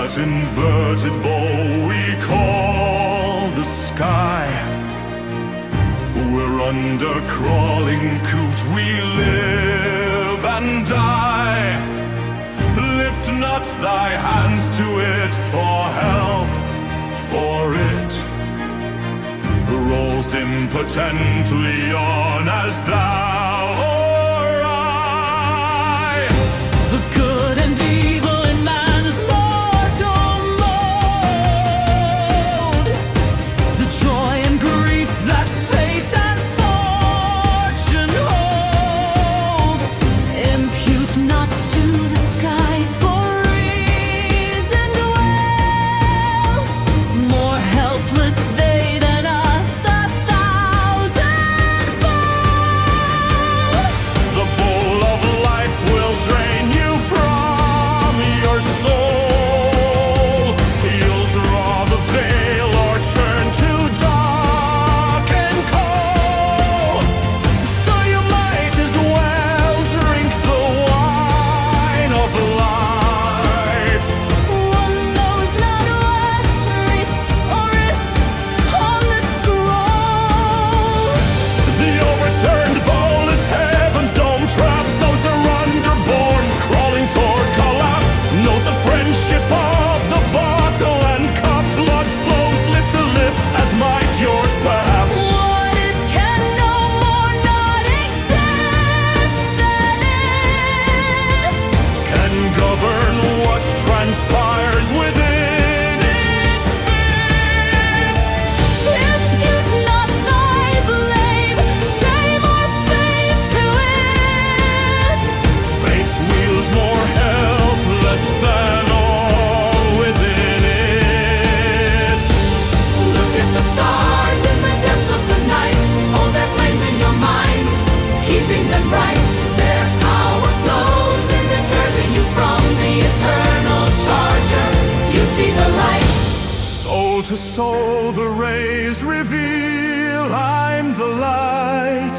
that inverted bow we call the sky. We're under crawling coot, we live and die. Lift not thy hands to it for help, for it rolls impotently on as thou or I. The good and evil in man's mortal mode, the joy and grief that fate and fortune hold, impute not to the skies for reason well. More helpless they than us, 1,000-fold. The bowl of life will drain you from your soul. You'll draw the veil or turn to dark and cold. So you might as well drink the wine of life. One knows not what's writ, or if on the scroll. The overturned bowl is heaven's dome traps, those that are underborn, crawling toward collapse. Note the friendship of the bottle and cup. Blood flows lip to lip, as might yours perhaps. What is can no more not exist than it? Can govern what transpires within its feet. Impute not thy blame, shame or fame to it. Fate's wheels more helpless than all within it. Look at the stars in the depths of the night. Hold their flames in your mind, keeping them bright. Their power flows as it tears at you from the eternal charger. You see the light. Soul to soul the rays reveal I'm the light.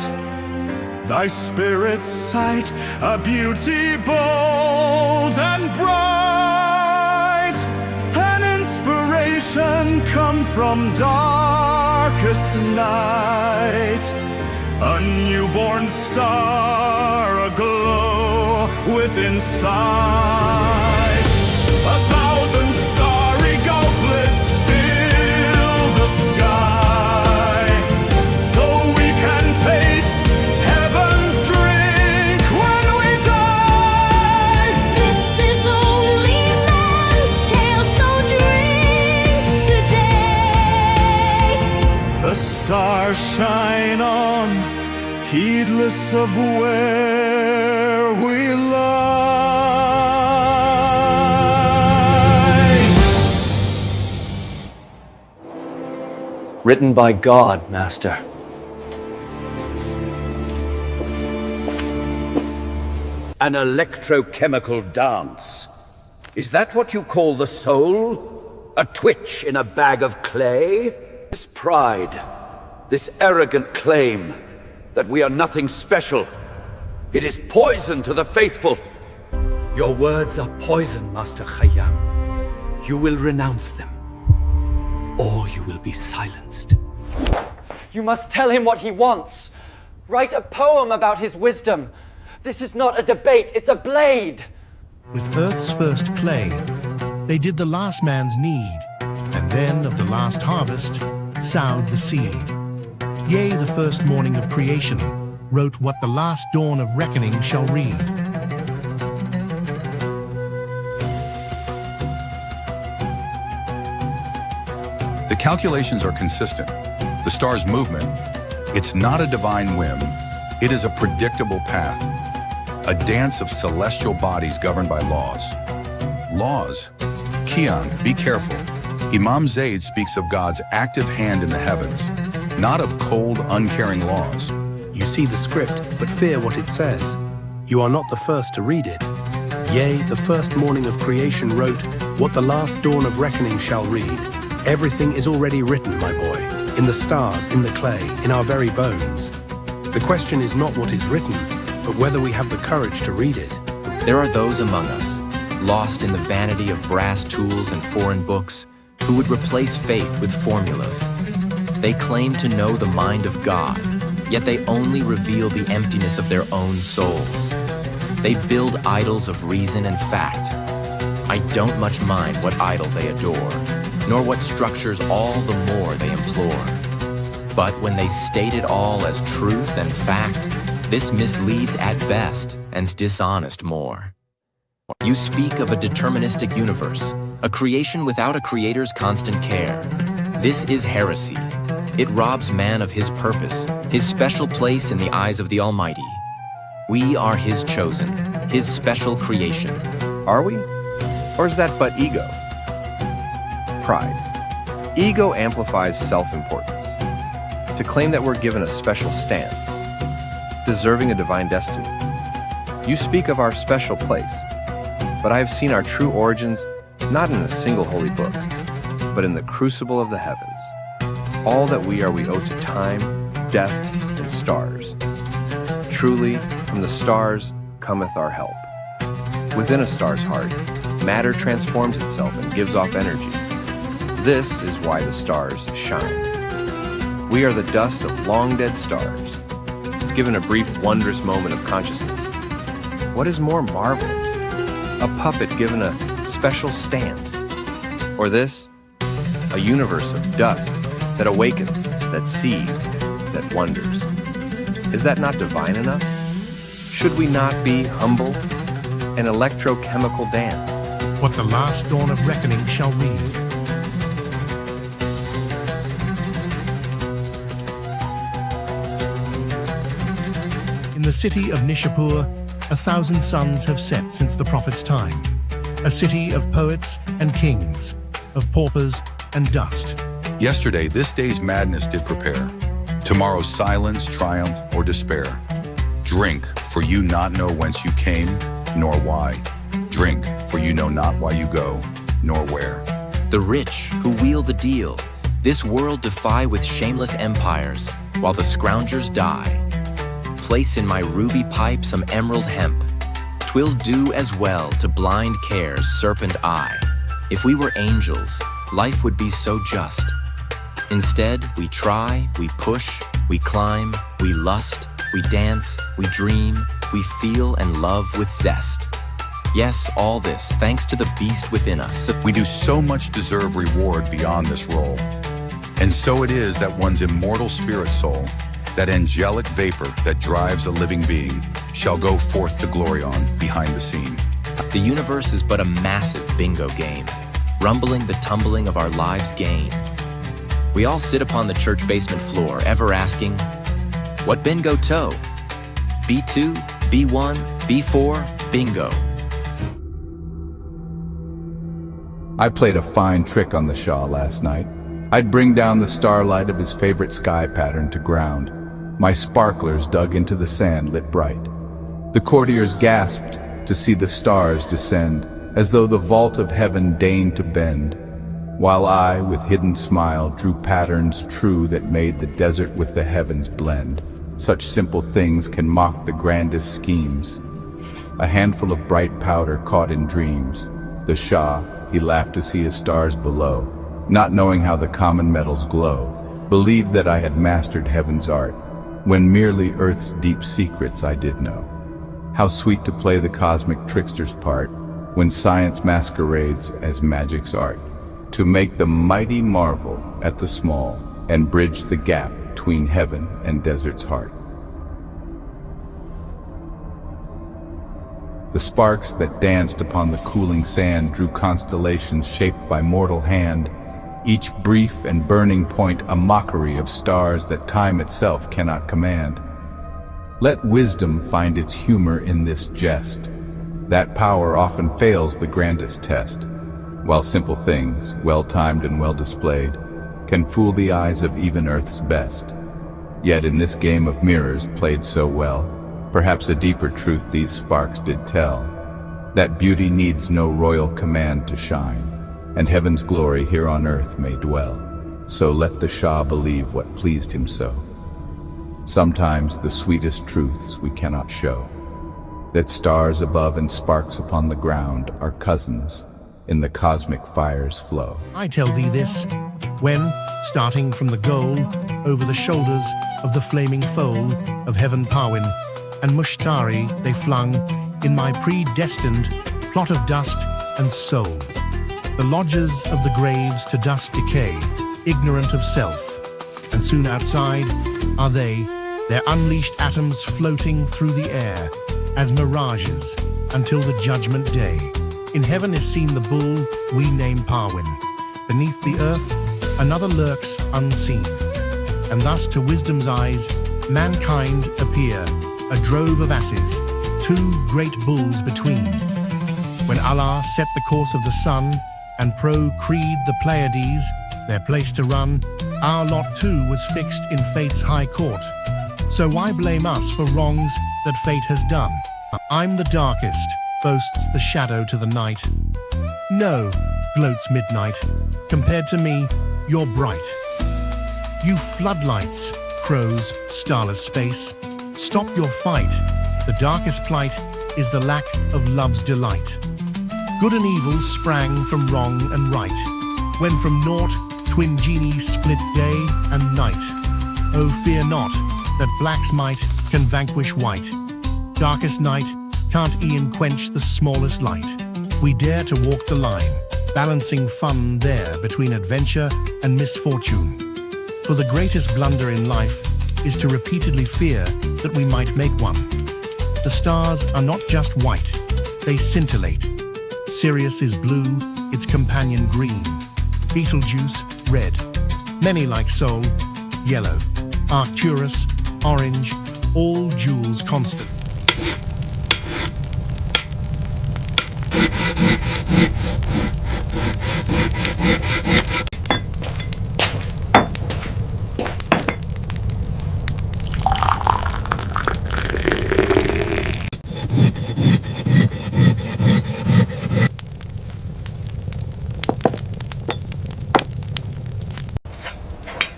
Thy spirit's sight, a beauty bold and bright. An inspiration come from darkest night. A newborn star aglow within sight. 1,000 starry goblets fill the sky, so we can taste heaven's drink when we die. This is only man's tale, so drink today. The stars shine on, heedless of where we lie. Written by God, Master. An electrochemical dance. Is that what you call the soul? A twitch in a bag of clay? This pride, this arrogant claim that we are nothing special, it is poison to the faithful. Your words are poison, Master Khayyam. You will renounce them, or you will be silenced. You must tell him what he wants. Write a poem about his wisdom. This is not a debate, it's a blade. With Earth's first clay, they did the last man's need, and then of the last harvest, sowed the seed. Yea, the first morning of creation wrote what the last dawn of reckoning shall read. The calculations are consistent. The star's movement, it's not a divine whim, it is a predictable path. A dance of celestial bodies governed by laws. Laws? Kian, be careful. Imam Zayd speaks of God's active hand in the heavens, not of cold, uncaring laws. You see the script, but fear what it says. You are not the first to read it. Yea, the first morning of creation wrote what the last dawn of reckoning shall read. Everything is already written, my boy, in the stars, in the clay, in our very bones. The question is not what is written, but whether we have the courage to read it. There are those among us lost in the vanity of brass tools and foreign books, who would replace faith with formulas. They claim to know the mind of God, yet they only reveal the emptiness of their own souls. They build idols of reason and fact. I don't much mind what idol they adore, nor what structures all the more they implore. But when they state it all as truth and fact, this misleads at best and's dishonest more. You speak of a deterministic universe, a creation without a creator's constant care. This is heresy. It robs man of his purpose, his special place in the eyes of the Almighty. We are his chosen, his special creation. Are we? Or is that but ego? Pride. Ego amplifies self-importance. To claim that we're given a special stance, deserving a divine destiny. You speak of our special place, but I have seen our true origins not in a single holy book, but in the crucible of the heavens. All that we are we owe to time, death, and stars. Truly, from the stars cometh our help. Within a star's heart, matter transforms itself and gives off energy. This is why the stars shine. We are the dust of long-dead stars, given a brief, wondrous moment of consciousness. What is more marvelous? A puppet given a special stance. Or this, a universe of dust that awakens, that sees, that wonders. Is that not divine enough? Should we not be humble? An electrochemical dance. What the last dawn of reckoning shall read. In the city of Nishapur, 1,000 suns have set since the prophet's time. A city of poets and kings, of paupers and dust. Yesterday, this day's madness did prepare. Tomorrow's silence, triumph, or despair. Drink, for you not know whence you came, nor why. Drink, for you know not why you go, nor where. The rich who wheel the deal, this world defy with shameless empires, while the scroungers die. Place in my ruby pipe some emerald hemp. 'Twill do as well to blind care's serpent eye. If we were angels, life would be so just. Instead, we try, we push, we climb, we lust, we dance, we dream, we feel and love with zest. Yes, all this thanks to the beast within us. We do so much deserve reward beyond this role. And so it is that one's immortal spirit soul, that angelic vapor that drives a living being, shall go forth to glory on behind the scene. The universe is but a massive bingo game, rumbling the tumbling of our lives' gain. We all sit upon the church basement floor, ever asking, what bingo toe? B2, B1, B4, bingo. I played a fine trick on the Shah last night. I'd bring down the starlight of his favorite sky pattern to ground. My sparklers dug into the sand lit bright. The courtiers gasped to see the stars descend, as though the vault of heaven deigned to bend, while I, with hidden smile, drew patterns true that made the desert with the heavens blend. Such simple things can mock the grandest schemes. A handful of bright powder caught in dreams. The Shah, he laughed to see his stars below, not knowing how the common metals glow, believed that I had mastered heaven's art, when merely earth's deep secrets I did know. How sweet to play the cosmic trickster's part, when science masquerades as magic's art, to make the mighty marvel at the small, and bridge the gap between heaven and desert's heart. The sparks that danced upon the cooling sand drew constellations shaped by mortal hand, each brief and burning point a mockery of stars that time itself cannot command. Let wisdom find its humor in this jest. That power often fails the grandest test, while simple things, well-timed and well-displayed, can fool the eyes of even Earth's best. Yet in this game of mirrors played so well, perhaps a deeper truth these sparks did tell, that beauty needs no royal command to shine, and heaven's glory here on earth may dwell. So let the Shah believe what pleased him so. Sometimes the sweetest truths we cannot show. that stars above and sparks upon the ground are cousins in the cosmic fire's flow. I tell thee this, when, starting from the goal, over the shoulders of the flaming foal of heaven Parwin and Mushtari they flung, in my predestined plot of dust and soul, the lodgers of the graves to dust decay, ignorant of self, and soon outside are they, their unleashed atoms floating through the air as mirages until the judgment day. In heaven is seen the bull we name Parwin. Beneath the earth another lurks unseen. And thus to wisdom's eyes mankind appear, a drove of asses, two great bulls between. When Allah set the course of the sun and pro-creed the Pleiades their place to run, our lot too was fixed in fate's high court. So why blame us for wrongs that fate has done? I'm the darkest, boasts the shadow to the night. No, gloats midnight, compared to me, you're bright. You floodlights, crows, starless space, stop your fight. The darkest plight is the lack of love's delight. Good and evil sprang from wrong and right, when from naught twin genies split day and night. Oh, fear not, that black's might can vanquish white. Darkest night can't e'en quench the smallest light. We dare to walk the line, balancing fun there between adventure and misfortune. For the greatest blunder in life is to repeatedly fear that we might make one. The stars are not just white, they scintillate. Sirius is blue, its companion green. Betelgeuse, red. Many like Sol, yellow. Arcturus, orange, all jewels constant.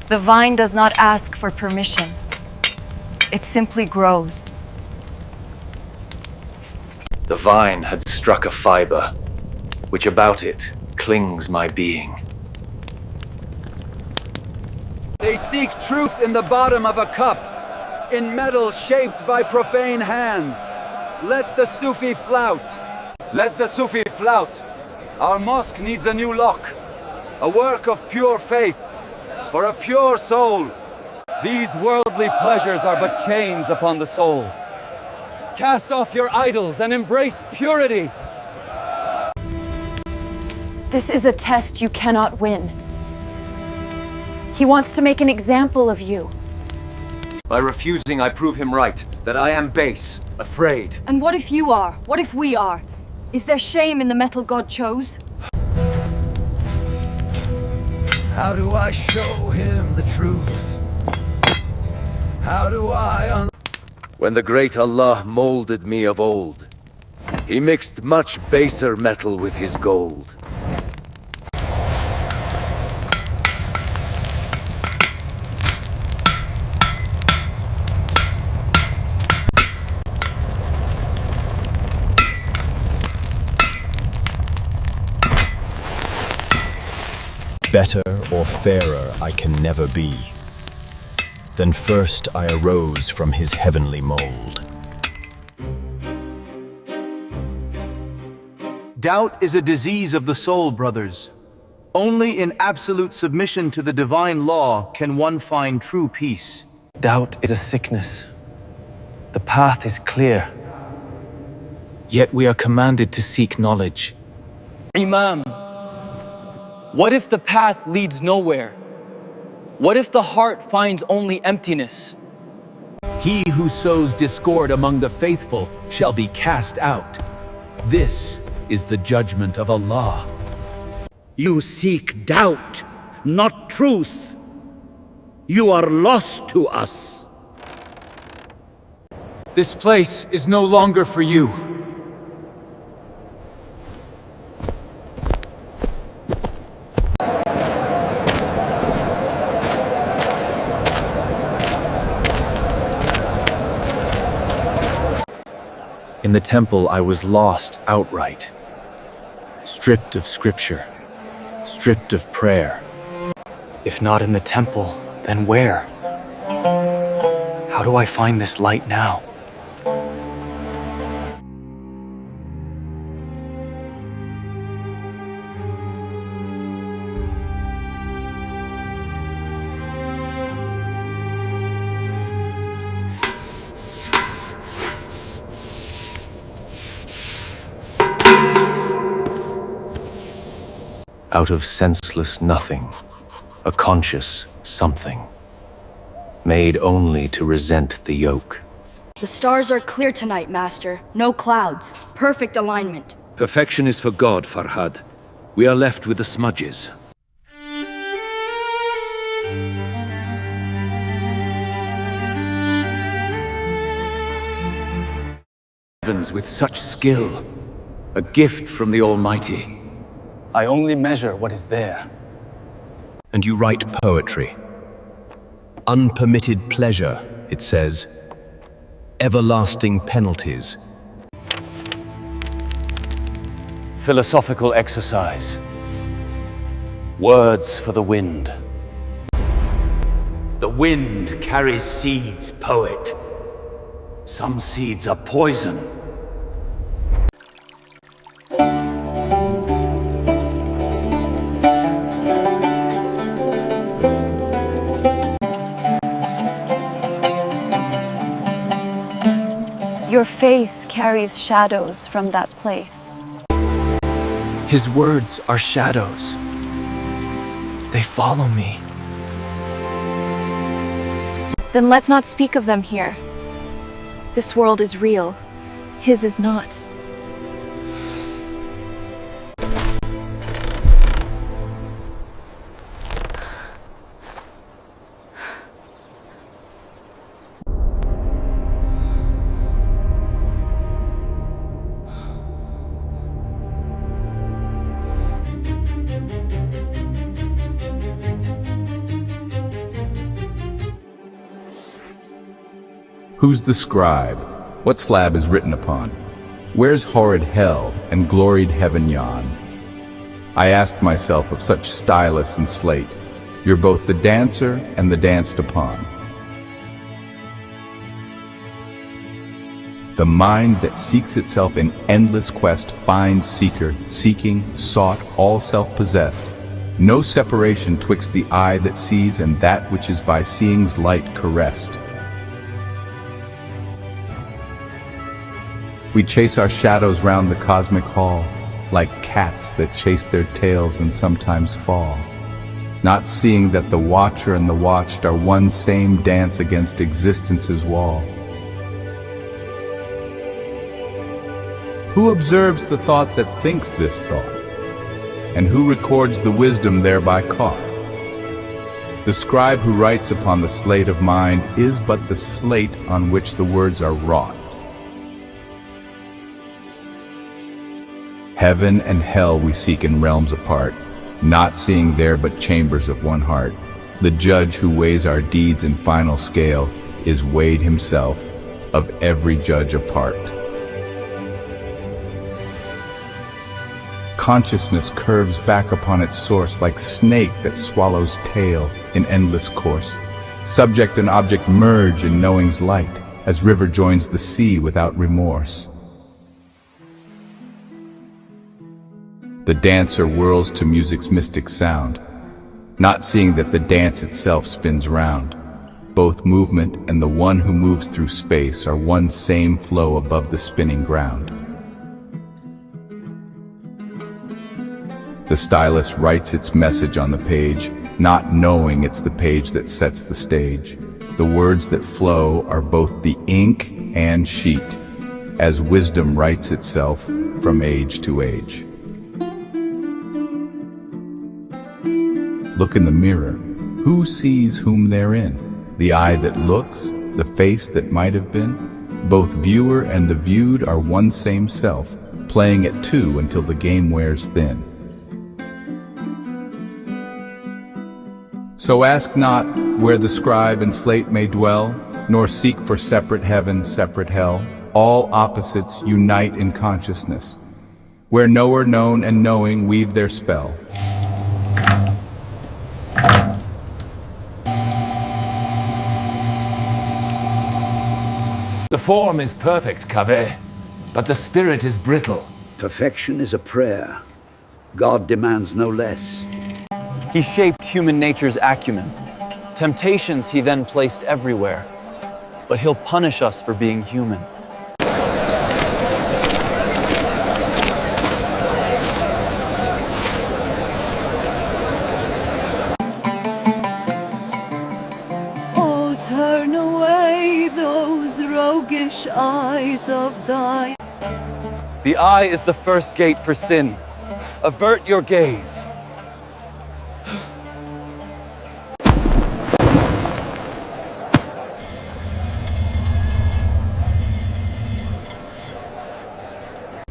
The vine does not ask for permission. It simply grows. The vine had struck a fiber, which about it clings my being. They seek truth in the bottom of a cup, in metal shaped by profane hands. Let the Sufi flout. Let the Sufi flout. Our mosque needs a new lock, a work of pure faith, for a pure soul. These worldly pleasures are but chains upon the soul. Cast off your idols and embrace purity. This is a test you cannot win. He wants to make an example of you. By refusing, I prove him right, that I am base, afraid. And what if you are? What if we are? Is there shame in the metal God chose? How do I show him the truth? How do I When the great Allah molded me of old, He mixed much baser metal with His gold. Better or fairer I can never be. Then first I arose from his heavenly mold. Doubt is a disease of the soul, brothers. Only in absolute submission to the divine law can one find true peace. Doubt is a sickness. The path is clear. Yet we are commanded to seek knowledge. Imam, what if the path leads nowhere? What if the heart finds only emptiness? He who sows discord among the faithful shall be cast out. This is the judgment of Allah. You seek doubt, not truth. You are lost to us. This place is no longer for you. In the temple, I was lost outright. Stripped of scripture, stripped of prayer. If not in the temple, then where? How do I find this light now? Out of senseless nothing, a conscious something, made only to resent the yoke. The stars are clear tonight, Master. No clouds. Perfect alignment. Perfection is for God, Farhad. We are left with the smudges. Heavens with such skill, a gift from the Almighty. I only measure what is there. And you write poetry. Unpermitted pleasure, it says. Everlasting penalties. Philosophical exercise. Words for the wind. The wind carries seeds, poet. Some seeds are poison. Your face carries shadows from that place. His words are shadows. They follow me. Then let's not speak of them here. This world is real. His is not. Who's the scribe? What slab is written upon? Where's horrid hell and gloried heaven yon? I asked myself of such stylus and slate, you're both the dancer and the danced upon. The mind that seeks itself in endless quest finds seeker, seeking, sought, all self-possessed. No separation twixt the eye that sees and that which is by seeing's light caressed. We chase our shadows round the cosmic hall, like cats that chase their tails and sometimes fall, not seeing that the watcher and the watched are one same dance against existence's wall. Who observes the thought that thinks this thought? And who records the wisdom thereby caught? The scribe who writes upon the slate of mind is but the slate on which the words are wrought. Heaven and hell we seek in realms apart, not seeing there but chambers of one heart. The judge who weighs our deeds in final scale is weighed himself of every judge apart. Consciousness curves back upon its source like snake that swallows tail in endless course. Subject and object merge in knowing's light, as river joins the sea without remorse. The dancer whirls to music's mystic sound, not seeing that the dance itself spins round. Both movement and the one who moves through space are one same flow above the spinning ground. The stylus writes its message on the page, not knowing it's the page that sets the stage. The words that flow are both the ink and sheet, as wisdom writes itself from age to age. Look in the mirror. Who sees whom therein? The eye that looks, the face that might have been? Both viewer and the viewed are one same self, playing at two until the game wears thin. So ask not where the scribe and slate may dwell, nor seek for separate heaven, separate hell. all opposites unite in consciousness, where knower, known, and knowing weave their spell. The form is perfect, Kaveh, but the spirit is brittle. Perfection is a prayer. God demands no less. He shaped human nature's acumen. Temptations he then placed everywhere. But he'll punish us for being human. Oh, turn away those roguish eyes of thine. The eye is the first gate for sin. Avert your gaze.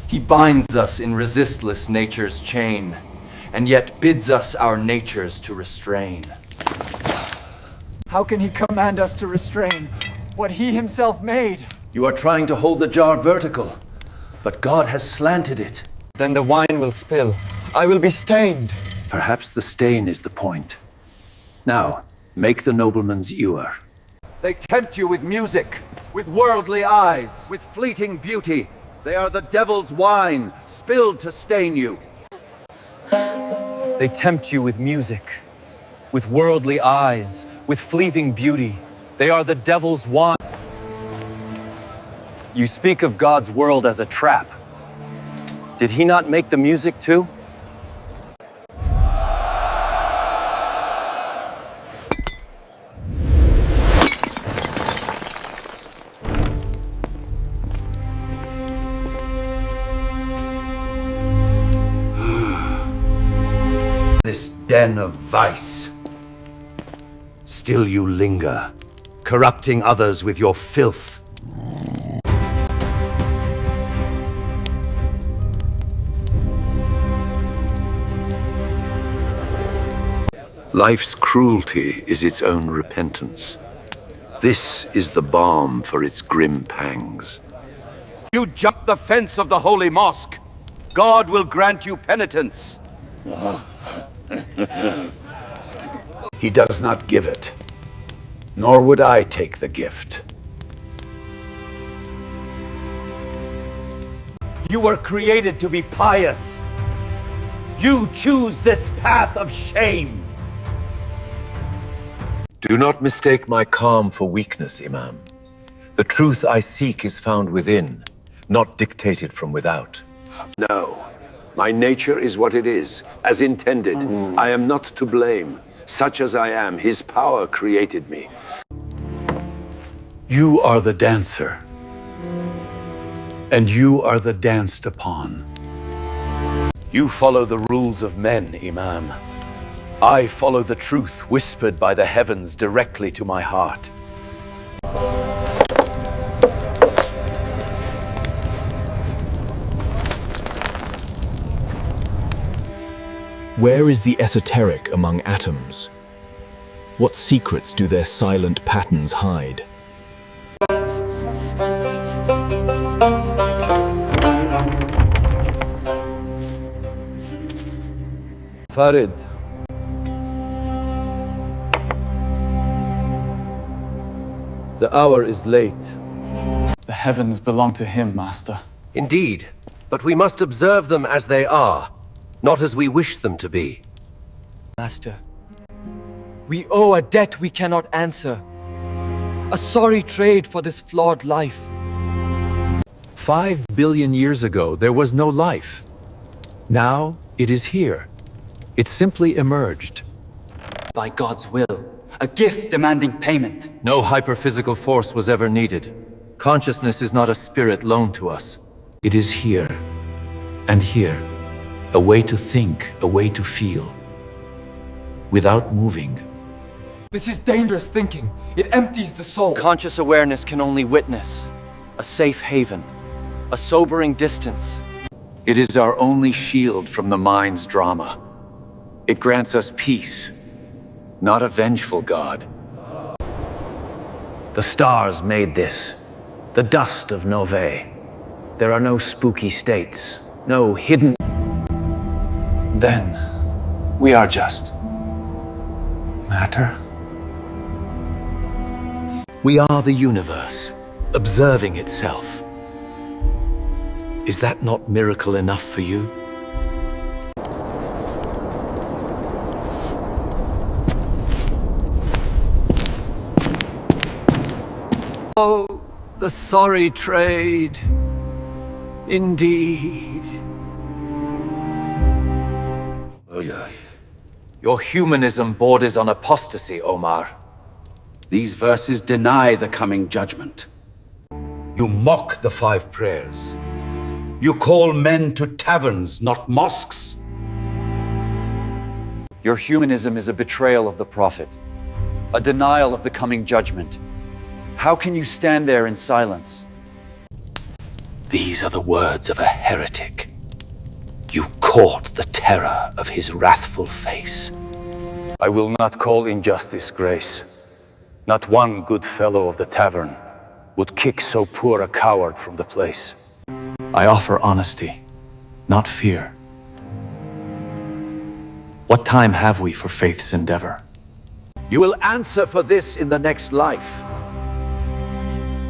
He binds us in resistless nature's chain, and yet bids us our natures to restrain. How can he command us to restrain what he himself made? You are trying to hold the jar vertical, but God has slanted it. Then the wine will spill. I will be stained. Perhaps the stain is the point. Now, make the nobleman's ewer. They tempt you with music, with worldly eyes, with fleeting beauty. They are the devil's wine, spilled to stain you. They tempt you with music, with worldly eyes, with fleeting beauty. They are the devil's wine. You speak of God's world as a trap. Did he not make the music too? This den of vice. Still you linger, corrupting others with your filth. Life's cruelty is its own repentance. This is the balm for its grim pangs. You jump the fence of the holy mosque. God will grant you penitence. He does not give it, nor would I take the gift. You were created to be pious. You choose this path of shame. Do not mistake my calm for weakness, Imam. The truth I seek is found within, not dictated from without. No. My nature is what it is, as intended. I am not to blame. Such as I am, his power created me. You are the dancer, and you are the danced upon. You follow the rules of men, Imam. I follow the truth whispered by the heavens directly to my heart. Where is the esoteric among atoms? What secrets do their silent patterns hide? Farid. The hour is late. The heavens belong to him, Master. Indeed, but we must observe them as they are, not as we wish them to be. Master, we owe a debt we cannot answer. A sorry trade for this flawed life. 5 billion years ago, there was no life. Now, it is here. It simply emerged. By God's will, a gift demanding payment. No hyperphysical force was ever needed. Consciousness is not a spirit loaned to us. It is here, and here. A way to think, a way to feel. Without moving. This is dangerous thinking. It empties the soul. Conscious awareness can only witness. A safe haven. A sobering distance. It is our only shield from the mind's drama. It grants us peace, not a vengeful God. The stars made this. The dust of Nove. There are no spooky states, no hidden... Then, we are just matter. We are the universe, observing itself. Is that not miracle enough for you? Oh, the sorry trade. Indeed. Oh, yeah. Your humanism borders on apostasy, Omar. These verses deny the coming judgment. You mock the 5 prayers. You call men to taverns, not mosques. Your humanism is a betrayal of the Prophet, a denial of the coming judgment. How can you stand there in silence? These are the words of a heretic. You caught the terror of his wrathful face. I will not call injustice grace. Not one good fellow of the tavern would kick so poor a coward from the place. I offer honesty, not fear. What time have we for faith's endeavor? You will answer for this in the next life.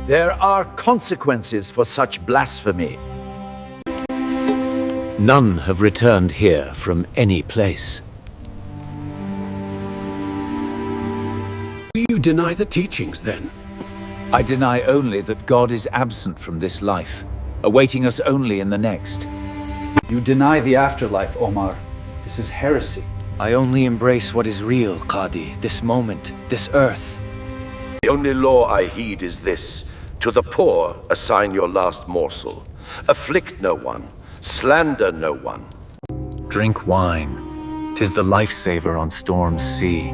There are consequences for such blasphemy. None have returned here from any place. You deny the teachings, then? I deny only that God is absent from this life, awaiting us only in the next. You deny the afterlife, Omar. This is heresy. I only embrace what is real, Qadi, this moment, this earth. The only law I heed is this. To the poor, assign your last morsel. Afflict no one. Slander no one. Drink wine. 'Tis the lifesaver on storm's sea.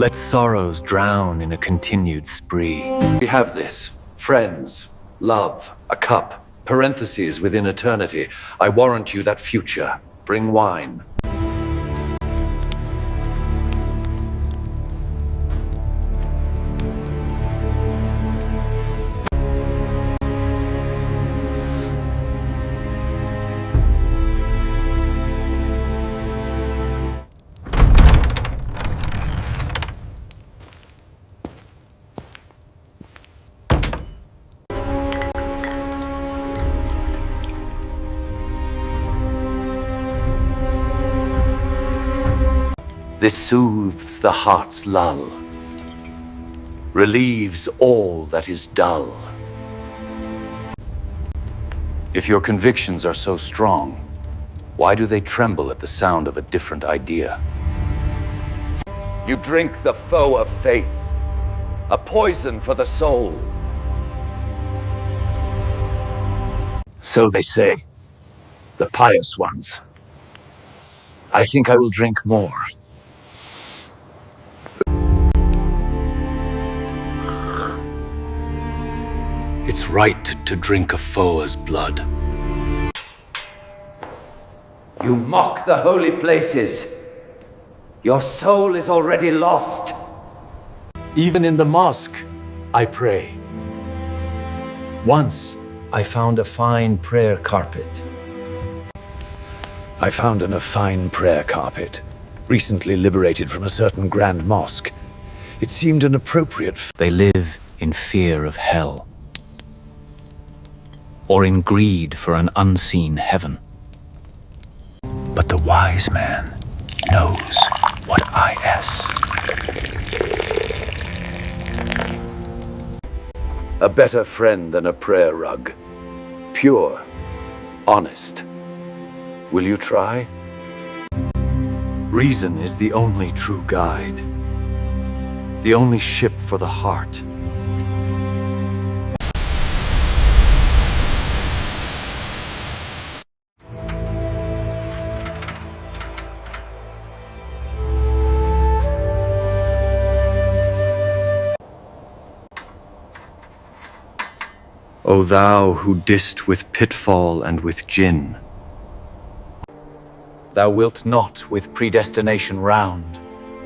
Let sorrows drown in a continued spree. We have this. Friends, love, a cup, parentheses within eternity. I warrant you that future. Bring wine. This soothes the heart's lull, relieves all that is dull. If your convictions are so strong, why do they tremble at the sound of a different idea? You drink the foe of faith, a poison for the soul. So they say, the pious ones. I think I will drink more. It's right to drink a foe's blood. You mock the holy places. Your soul is already lost. Even in the mosque, I pray. Once, I found a fine prayer carpet. I found a fine prayer carpet, recently liberated from a certain grand mosque. It seemed an appropriate... They live in fear of hell, or in greed for an unseen heaven. But the wise man knows what is. A better friend than a prayer rug. Pure, honest. Will you try? Reason is the only true guide, the only ship for the heart. O thou who didst with pitfall and with gin, thou wilt not with predestination round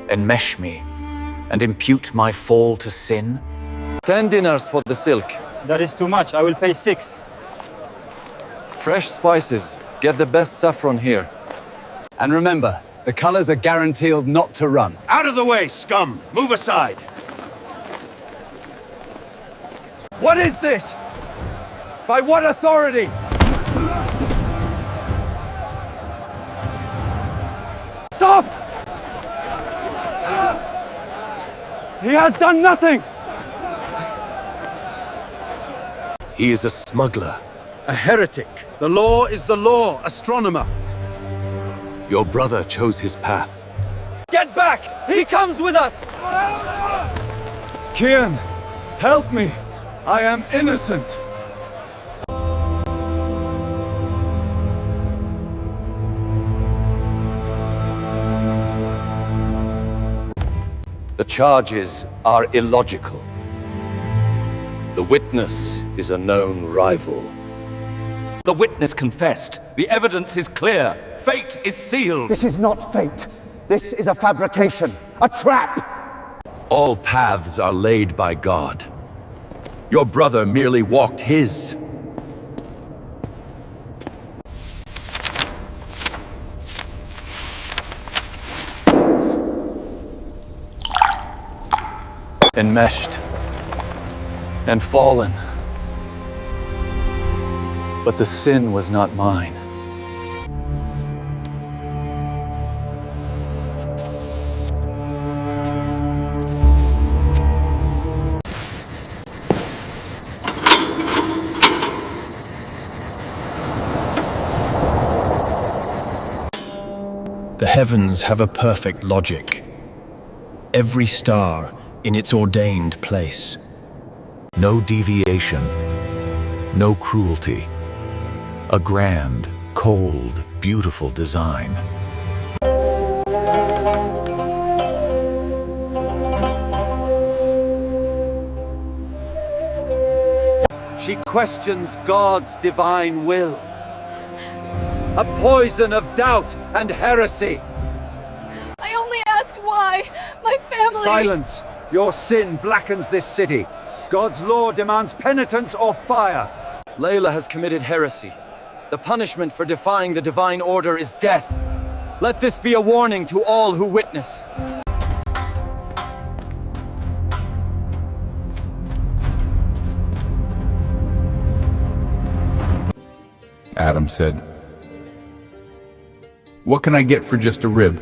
enmesh me and impute my fall to sin? 10 dinars for the silk. That is too much. I will pay 6. Fresh spices. Get the best saffron here. And remember, the colors are guaranteed not to run. Out of the way, scum! Move aside! What is this? By what authority? Stop! He has done nothing! He is a smuggler. A heretic. The law is the law, astronomer. Your brother chose his path. Get back! He comes with us! Kian, help me! I am innocent! The charges are illogical. The witness is a known rival. The witness confessed. The evidence is clear. Fate is sealed. This is not fate. This is a fabrication, a trap. All paths are laid by God. Your brother merely walked his. Enmeshed and fallen. But the sin was not mine. The heavens have a perfect logic. Every star in its ordained place. No deviation, no cruelty. A grand, cold, beautiful design. She questions God's divine will. A poison of doubt and heresy. I only asked why. My family... Silence! Your sin blackens this city. God's law demands penitence or fire. Layla has committed heresy. The punishment for defying the divine order is death. Let this be a warning to all who witness. Adam said, "What can I get for just a rib?"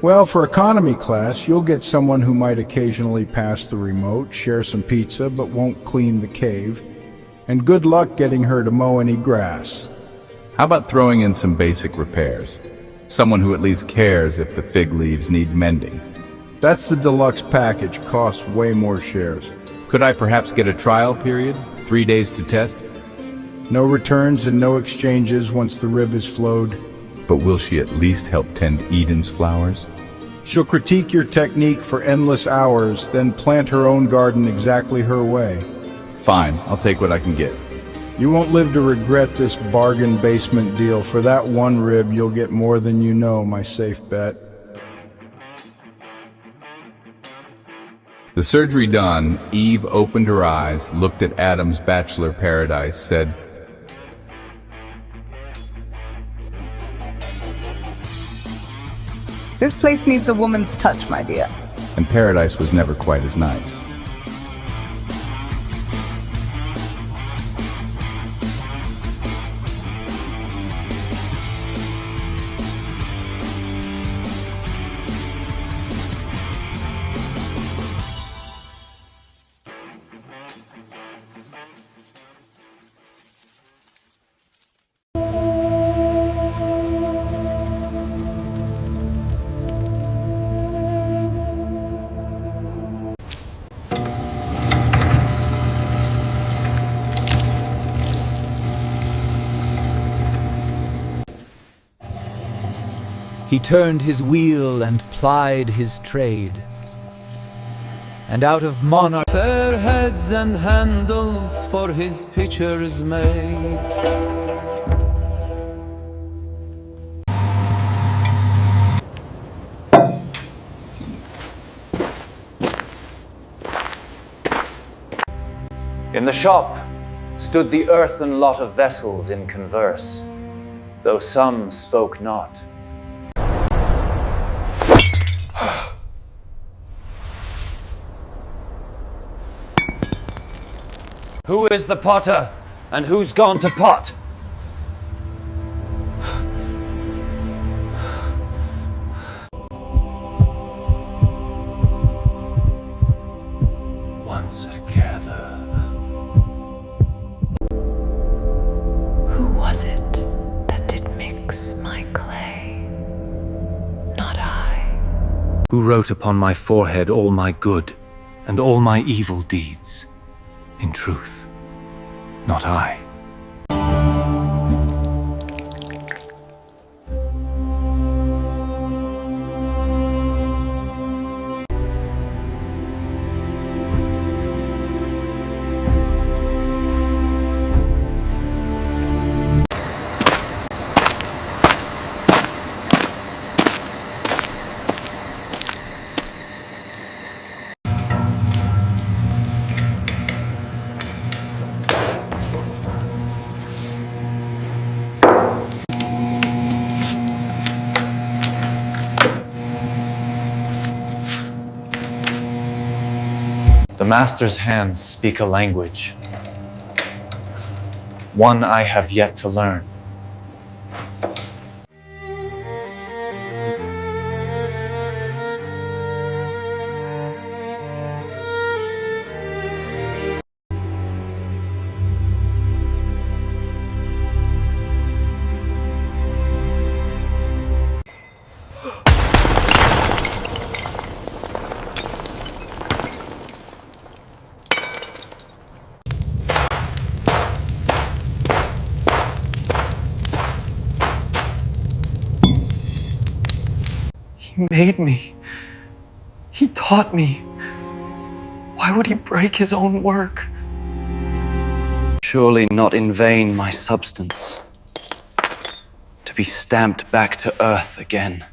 Well, for economy class, you'll get someone who might occasionally pass the remote, share some pizza, but won't clean the cave. And good luck getting her to mow any grass. How about throwing in some basic repairs? Someone who at least cares if the fig leaves need mending. That's the deluxe package, costs way more shares. Could I perhaps get a trial period? 3 days to test? No returns and no exchanges once the rib is flowed. But will she at least help tend Eden's flowers? She'll critique your technique for endless hours, then plant her own garden exactly her way. Fine, I'll take what I can get. You won't live to regret this bargain basement deal. For that one rib, you'll get more than you know, my safe bet. The surgery done, Eve opened her eyes, looked at Adam's bachelor paradise, said, This place needs a woman's touch, my dear. and paradise was never quite as nice. He turned his wheel and plied his trade, and out of monarch fair heads and handles for his pitchers made. In the shop, stood the earthen lot of vessels in converse, though some spoke not. Who is the potter, and who's gone to pot? Once together. Who was it that did mix my clay? Not I. Who wrote upon my forehead all my good and all my evil deeds? In truth, not I. The Master's hands speak a language, one I have yet to learn. He made me. He taught me. Why would he break his own work? Surely not in vain my substance, to be stamped back to earth again.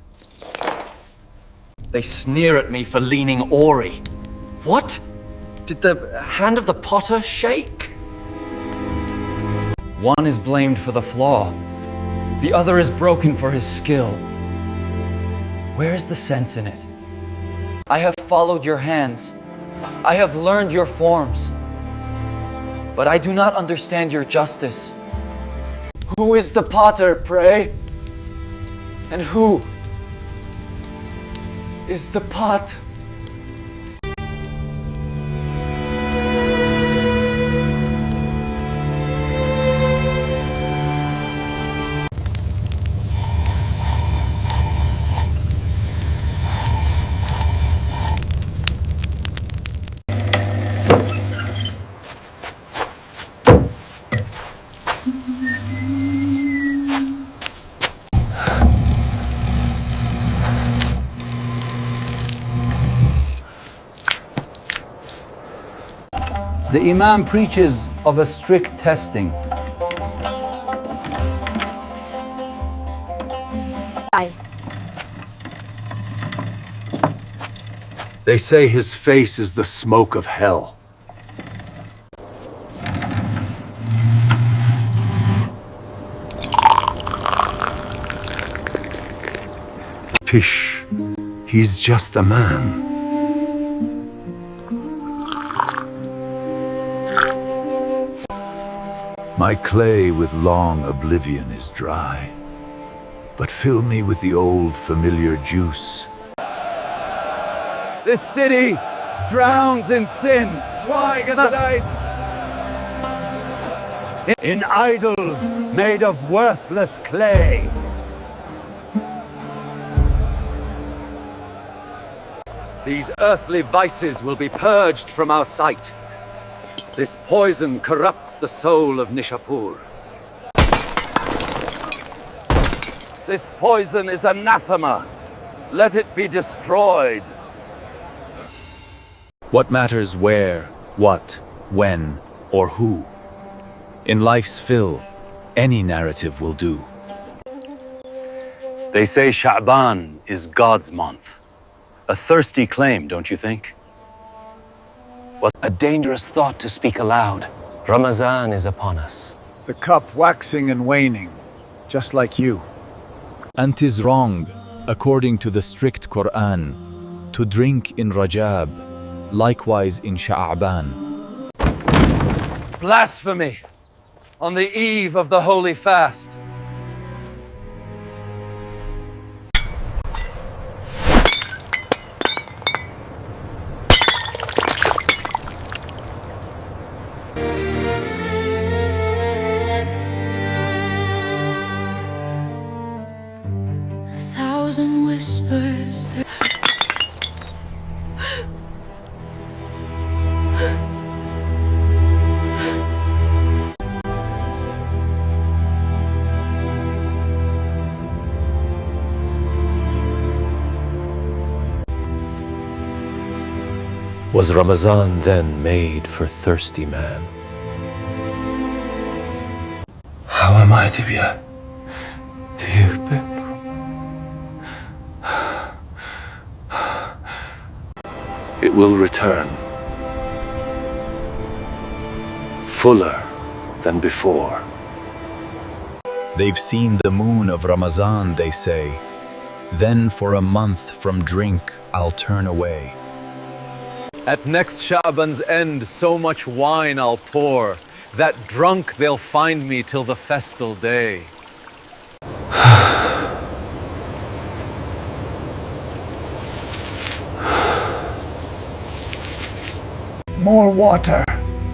They sneer at me for leaning awry. What? Did the hand of the potter shake? One is blamed for the flaw, the other is broken for his skill. Where is the sense in it? I have followed your hands. I have learned your forms. But I do not understand your justice. Who is the potter, pray? And who is the pot? The Imam preaches of a strict testing. They say his face is the smoke of hell. Pish, he's just a man. My clay with long oblivion is dry, but fill me with the old familiar juice. This city drowns in sin, in idols made of worthless clay. These earthly vices will be purged from our sight. This poison corrupts the soul of Nishapur. This poison is anathema. Let it be destroyed. What matters where, what, when, or who? In life's fill, any narrative will do. They say Sha'ban is God's month. A thirsty claim, don't you think? Was a dangerous thought to speak aloud. Ramadan is upon us. The cup waxing and waning, just like you. And 'tis wrong, according to the strict Quran, to drink in Rajab, likewise in Sha'ban. Blasphemy! On the eve of the holy fast. Thousand whispers through Was Ramadan then made for thirsty man? How am I to be a... Do you... It will return, fuller than before. They've seen the moon of Ramadan, they say. Then for a month from drink I'll turn away. At next Sha'ban's end, so much wine I'll pour, that drunk they'll find me till the festal day. More water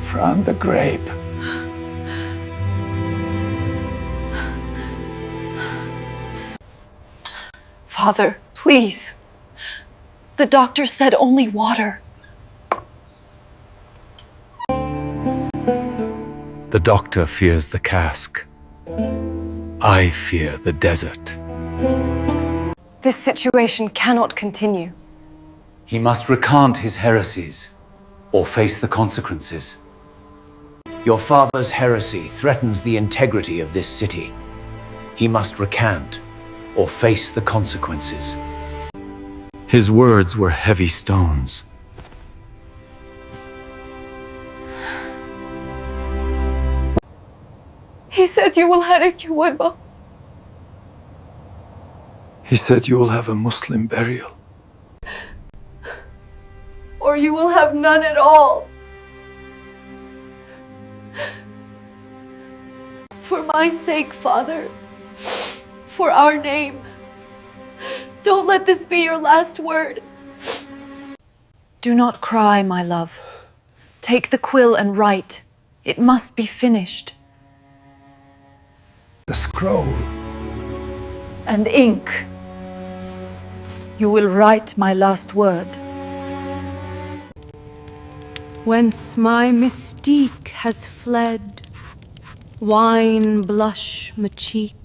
from the grape. Father, please. The doctor said only water. The doctor fears the cask. I fear the desert. This situation cannot continue. He must recant his heresies or face the consequences. Your father's heresy threatens the integrity of this city. He must recant or face the consequences. His words were heavy stones. He said you will have a kiwaba. He said you will have a Muslim burial. Or you will have none at all. For my sake, Father, for our name, don't let this be your last word. Do not cry, my love. Take the quill and write. It must be finished. The scroll. And ink. You will write my last word. Whence my mystique has fled, wine blush my cheek.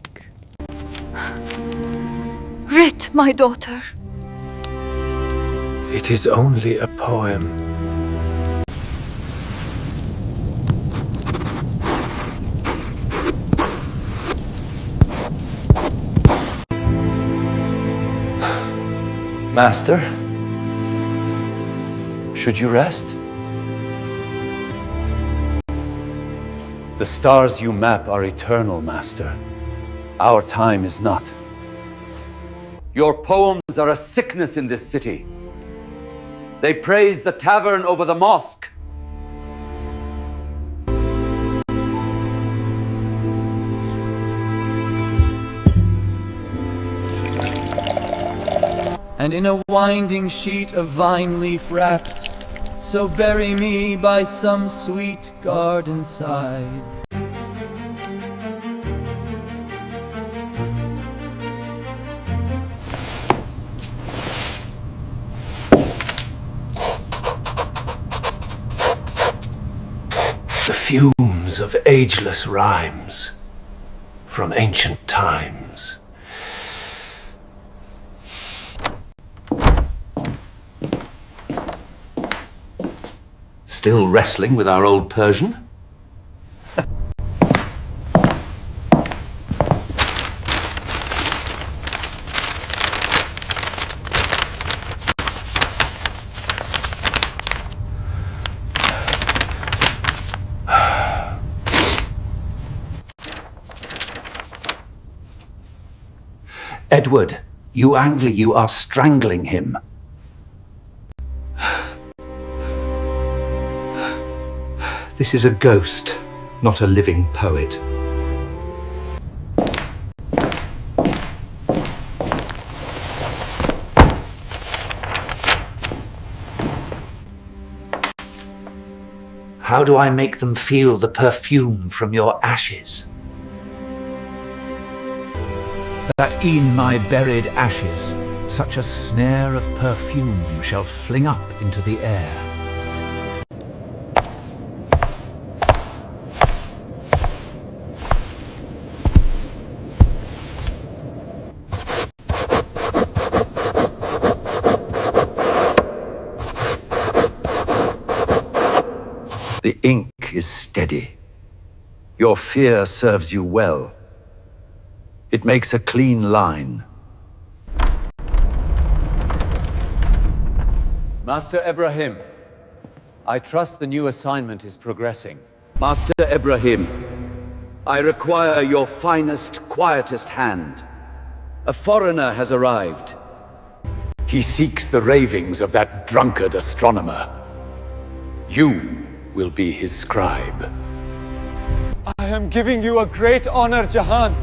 Writ, my daughter. It is only a poem. Master, should you rest? The stars you map are eternal, Master. Our time is not. Your poems are a sickness in this city. They praise the tavern over the mosque. And in a winding sheet of vine leaf wrapped, so bury me by some sweet garden side. The fumes of ageless rhymes from ancient times. Still wrestling with our old Persian? Edward, you are strangling him. This is a ghost, not a living poet. How do I make them feel the perfume from your ashes? That e'en my buried ashes, such a snare of perfume shall fling up into the air. The ink is steady. Your fear serves you well. It makes a clean line. Master Ibrahim, I trust the new assignment is progressing. Master Ibrahim, I require your finest, quietest hand. A foreigner has arrived. He seeks the ravings of that drunkard astronomer. You will be his scribe. I am giving you a great honor, Jahan.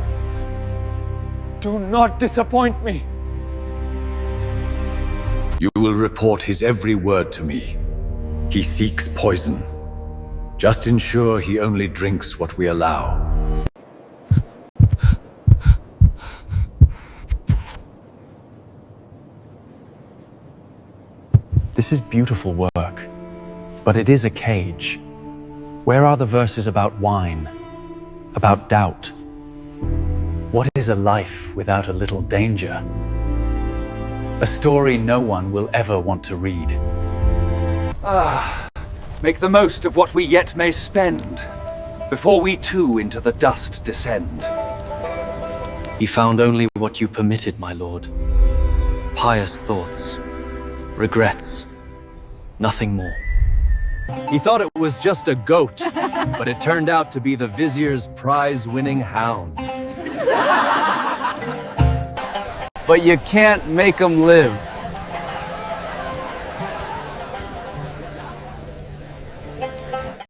Do not disappoint me. You will report his every word to me. He seeks poison. Just ensure he only drinks what we allow. This is beautiful work, but it is a cage. Where are the verses about wine, about doubt? What is a life without a little danger? A story no one will ever want to read. Make the most of what we yet may spend, before we too into the dust descend. He found only what you permitted, my lord. Pious thoughts, regrets, nothing more. He thought it was just a goat, but it turned out to be the Vizier's prize-winning hound. But you can't make them live.